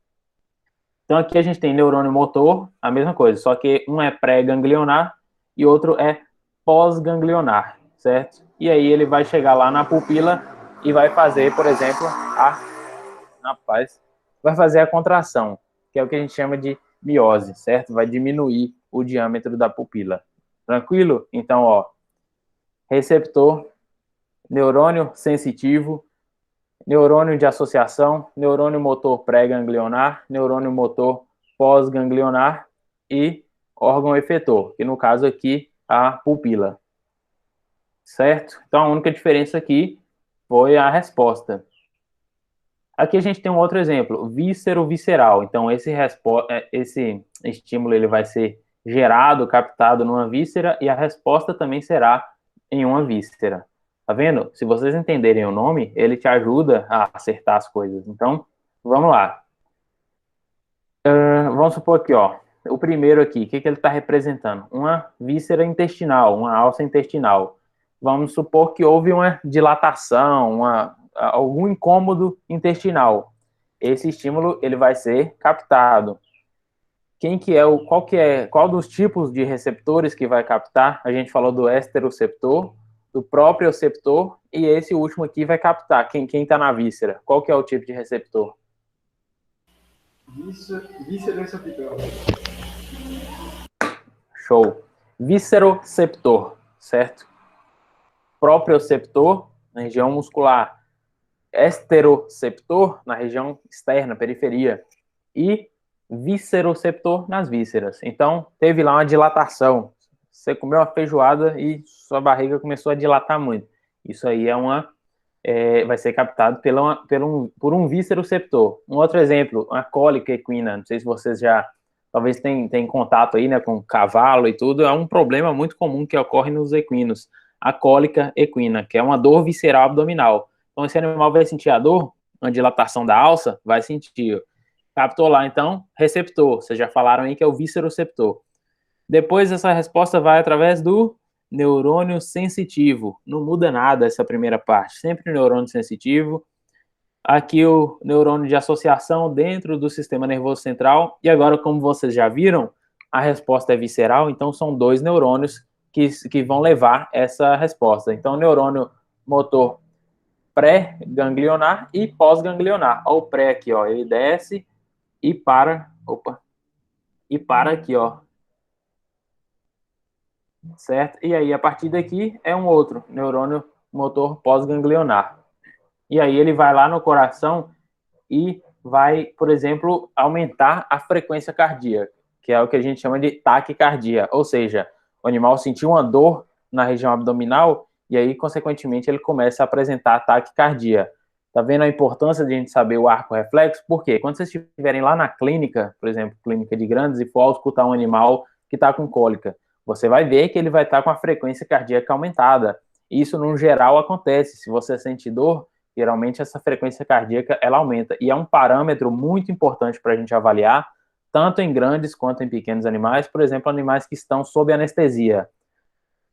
Speaker 1: Então, aqui a gente tem neurônio motor, a mesma coisa, só que um é pré-ganglionar e outro é pós-ganglionar, certo? E aí ele vai chegar lá na pupila e vai fazer, por exemplo, vai fazer a contração, que é o que a gente chama de miose, certo? Vai diminuir o diâmetro da pupila. Tranquilo? Então, ó, receptor, neurônio sensitivo, neurônio de associação, neurônio motor pré-ganglionar, neurônio motor pós-ganglionar e órgão efetor, que no caso aqui, a pupila. Certo? Então, a única diferença aqui foi a resposta. Aqui a gente tem um outro exemplo, víscero-visceral. Então, esse estímulo ele vai ser gerado, captado numa víscera, e a resposta também será em uma víscera. Tá vendo? Se vocês entenderem o nome, ele te ajuda a acertar as coisas. Então, vamos lá. Vamos supor aqui, ó. O primeiro aqui, o que ele está representando? Uma víscera intestinal, uma alça intestinal. Vamos supor que houve uma dilatação, algum incômodo intestinal. Esse estímulo ele vai ser captado. Qual dos tipos de receptores que vai captar? A gente falou do esteroceptor, do proprioceptor, e esse último aqui vai captar. Quem está na víscera? Qual que é o tipo de receptor?
Speaker 4: Vísceroceptor.
Speaker 1: Show. Vísceroceptor, certo? Proprioceptor, na região muscular. Esteroceptor, na região externa, periferia. E vísceroceptor nas vísceras. Então, teve lá uma dilatação. Você comeu uma feijoada e sua barriga começou a dilatar muito. Isso aí é uma vai ser captado por um visceroceptor. Um outro exemplo, a cólica equina, não sei se vocês já, talvez tem contato aí, né, com cavalo e tudo, é um problema muito comum que ocorre nos equinos, a cólica equina, que é uma dor visceral abdominal. Então, esse animal vai sentir a dor, a dilatação da alça, vai sentir. Captou lá, então, receptor, vocês já falaram aí que é o visceroceptor. Depois, essa resposta vai através do neurônio sensitivo. Não muda nada essa primeira parte, sempre neurônio sensitivo. Aqui o neurônio de associação dentro do sistema nervoso central. E agora, como vocês já viram, a resposta é visceral, então são 2 neurônios que vão levar essa resposta. Então, neurônio motor pré-ganglionar e pós-ganglionar. Olha o pré aqui, ó, ele desce e para, e para aqui, ó, certo? E aí, a partir daqui, é um outro neurônio motor pós-ganglionar. E aí, ele vai lá no coração e vai, por exemplo, aumentar a frequência cardíaca, que é o que a gente chama de taquicardia. Ou seja, o animal sentiu uma dor na região abdominal e aí, consequentemente, ele começa a apresentar taquicardia. Tá vendo a importância de a gente saber o arco reflexo? Por quê? Quando vocês estiverem lá na clínica, por exemplo, clínica de grandes, e for auscultar um animal que está com cólica, você vai ver que ele vai estar com a frequência cardíaca aumentada. Isso, no geral, acontece. Se você sente dor, geralmente essa frequência cardíaca ela aumenta. E é um parâmetro muito importante para a gente avaliar, tanto em grandes quanto em pequenos animais, por exemplo, animais que estão sob anestesia.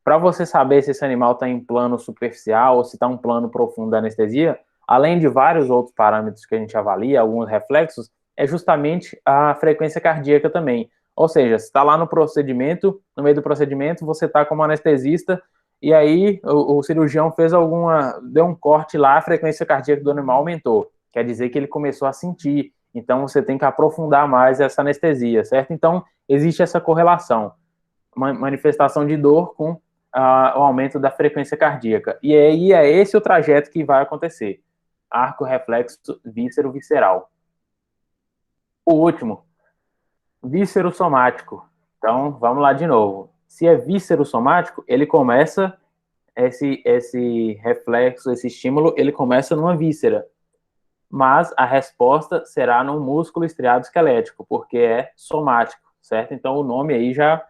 Speaker 1: Para você saber se esse animal está em plano superficial ou se está em um plano profundo da anestesia, além de vários outros parâmetros que a gente avalia, alguns reflexos, é justamente a frequência cardíaca também. Ou seja, se está lá no procedimento, no meio do procedimento, você está como anestesista, e aí o cirurgião deu um corte lá, a frequência cardíaca do animal aumentou. Quer dizer que ele começou a sentir. Então, você tem que aprofundar mais essa anestesia, certo? Então, existe essa correlação. Manifestação de dor com o aumento da frequência cardíaca. E aí é esse o trajeto que vai acontecer. Arco reflexo víscero-visceral. O último, víscero-somático. Então, vamos lá de novo. Se é víscero-somático, ele começa, esse reflexo, esse estímulo, ele começa numa víscera. Mas a resposta será num músculo estriado esquelético, porque é somático, certo? Então, o nome aí já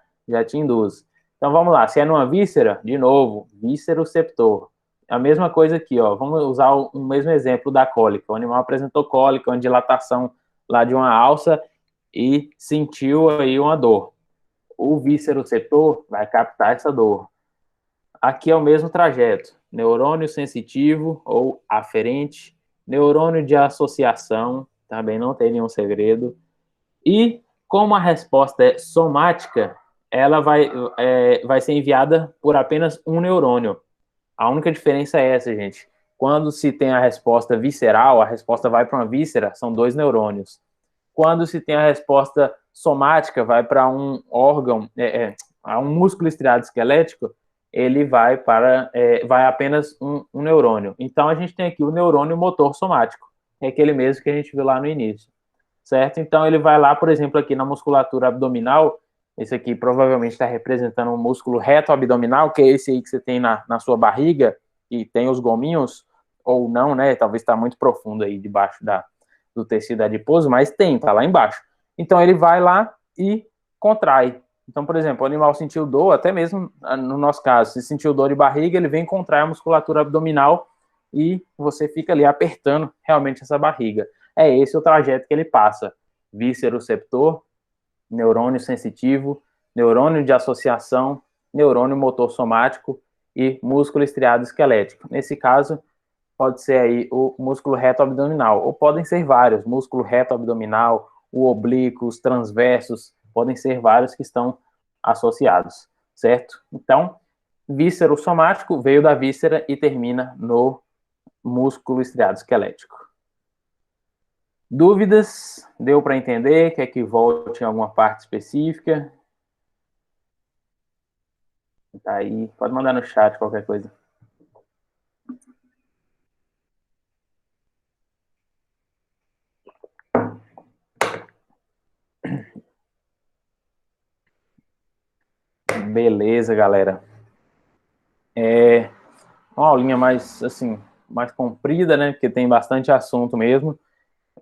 Speaker 1: te induz. Então, vamos lá. Se é numa víscera, de novo, vísceroceptor. A mesma coisa aqui, ó. Vamos usar o mesmo exemplo da cólica. O animal apresentou cólica, uma dilatação lá de uma alça e sentiu aí uma dor. O vísceroceptor vai captar essa dor. Aqui é o mesmo trajeto. Neurônio sensitivo ou aferente, neurônio de associação, também não tem nenhum segredo. E como a resposta é somática, ela vai ser enviada por apenas um neurônio. A única diferença é essa, gente. Quando se tem a resposta visceral, a resposta vai para uma víscera, são 2 neurônios. Quando se tem a resposta somática, vai para um órgão, a um músculo estriado esquelético, ele vai apenas um neurônio. Então, a gente tem aqui o neurônio motor somático, é aquele mesmo que a gente viu lá no início, certo? Então, ele vai lá, por exemplo, aqui na musculatura abdominal, esse aqui provavelmente está representando um músculo reto abdominal, que é esse aí que você tem na sua barriga, e tem os gominhos, ou não, né? Talvez está muito profundo aí debaixo do tecido adiposo, mas tá lá embaixo. Então, ele vai lá e contrai. Então, por exemplo, o animal sentiu dor, até mesmo no nosso caso, se sentiu dor de barriga, ele vem contrai a musculatura abdominal e você fica ali apertando realmente essa barriga. É esse o trajeto que ele passa. Vísceroceptor, neurônio sensitivo, neurônio de associação, neurônio motor somático e músculo estriado esquelético. Nesse caso, pode ser aí o músculo reto abdominal, ou podem ser vários, músculo reto abdominal, o oblíquo, os transversos, podem ser vários que estão associados, certo? Então, víscero somático veio da víscera e termina no músculo estriado esquelético. Dúvidas? Deu para entender? Quer que volte em alguma parte específica? Tá aí, pode mandar no chat qualquer coisa. Beleza, galera. Uma aulinha mais, assim, mais comprida, né? Porque tem bastante assunto mesmo.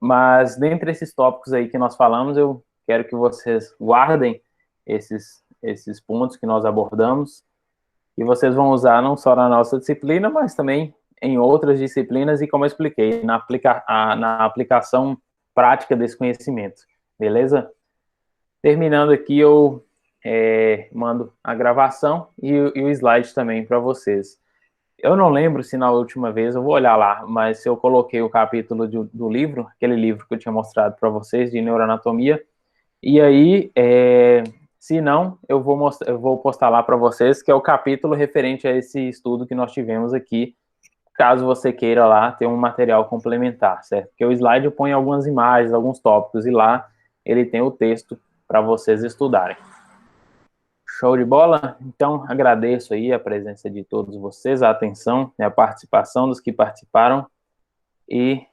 Speaker 1: Mas, dentre esses tópicos aí que nós falamos, eu quero que vocês guardem esses pontos que nós abordamos, e vocês vão usar não só na nossa disciplina, mas também em outras disciplinas e, como eu expliquei, na aplicação prática desse conhecimento, beleza? Terminando aqui, eu mando a gravação e o slide também para vocês. Eu não lembro se na última vez, eu vou olhar lá, mas se eu coloquei o capítulo do livro, aquele livro que eu tinha mostrado para vocês, de neuroanatomia, e aí, se não, eu vou postar lá para vocês, que é o capítulo referente a esse estudo que nós tivemos aqui, caso você queira lá ter um material complementar, certo? Porque o slide põe algumas imagens, alguns tópicos, e lá ele tem o texto para vocês estudarem. Show de bola? Então, agradeço aí a presença de todos vocês, a atenção e a participação dos que participaram, e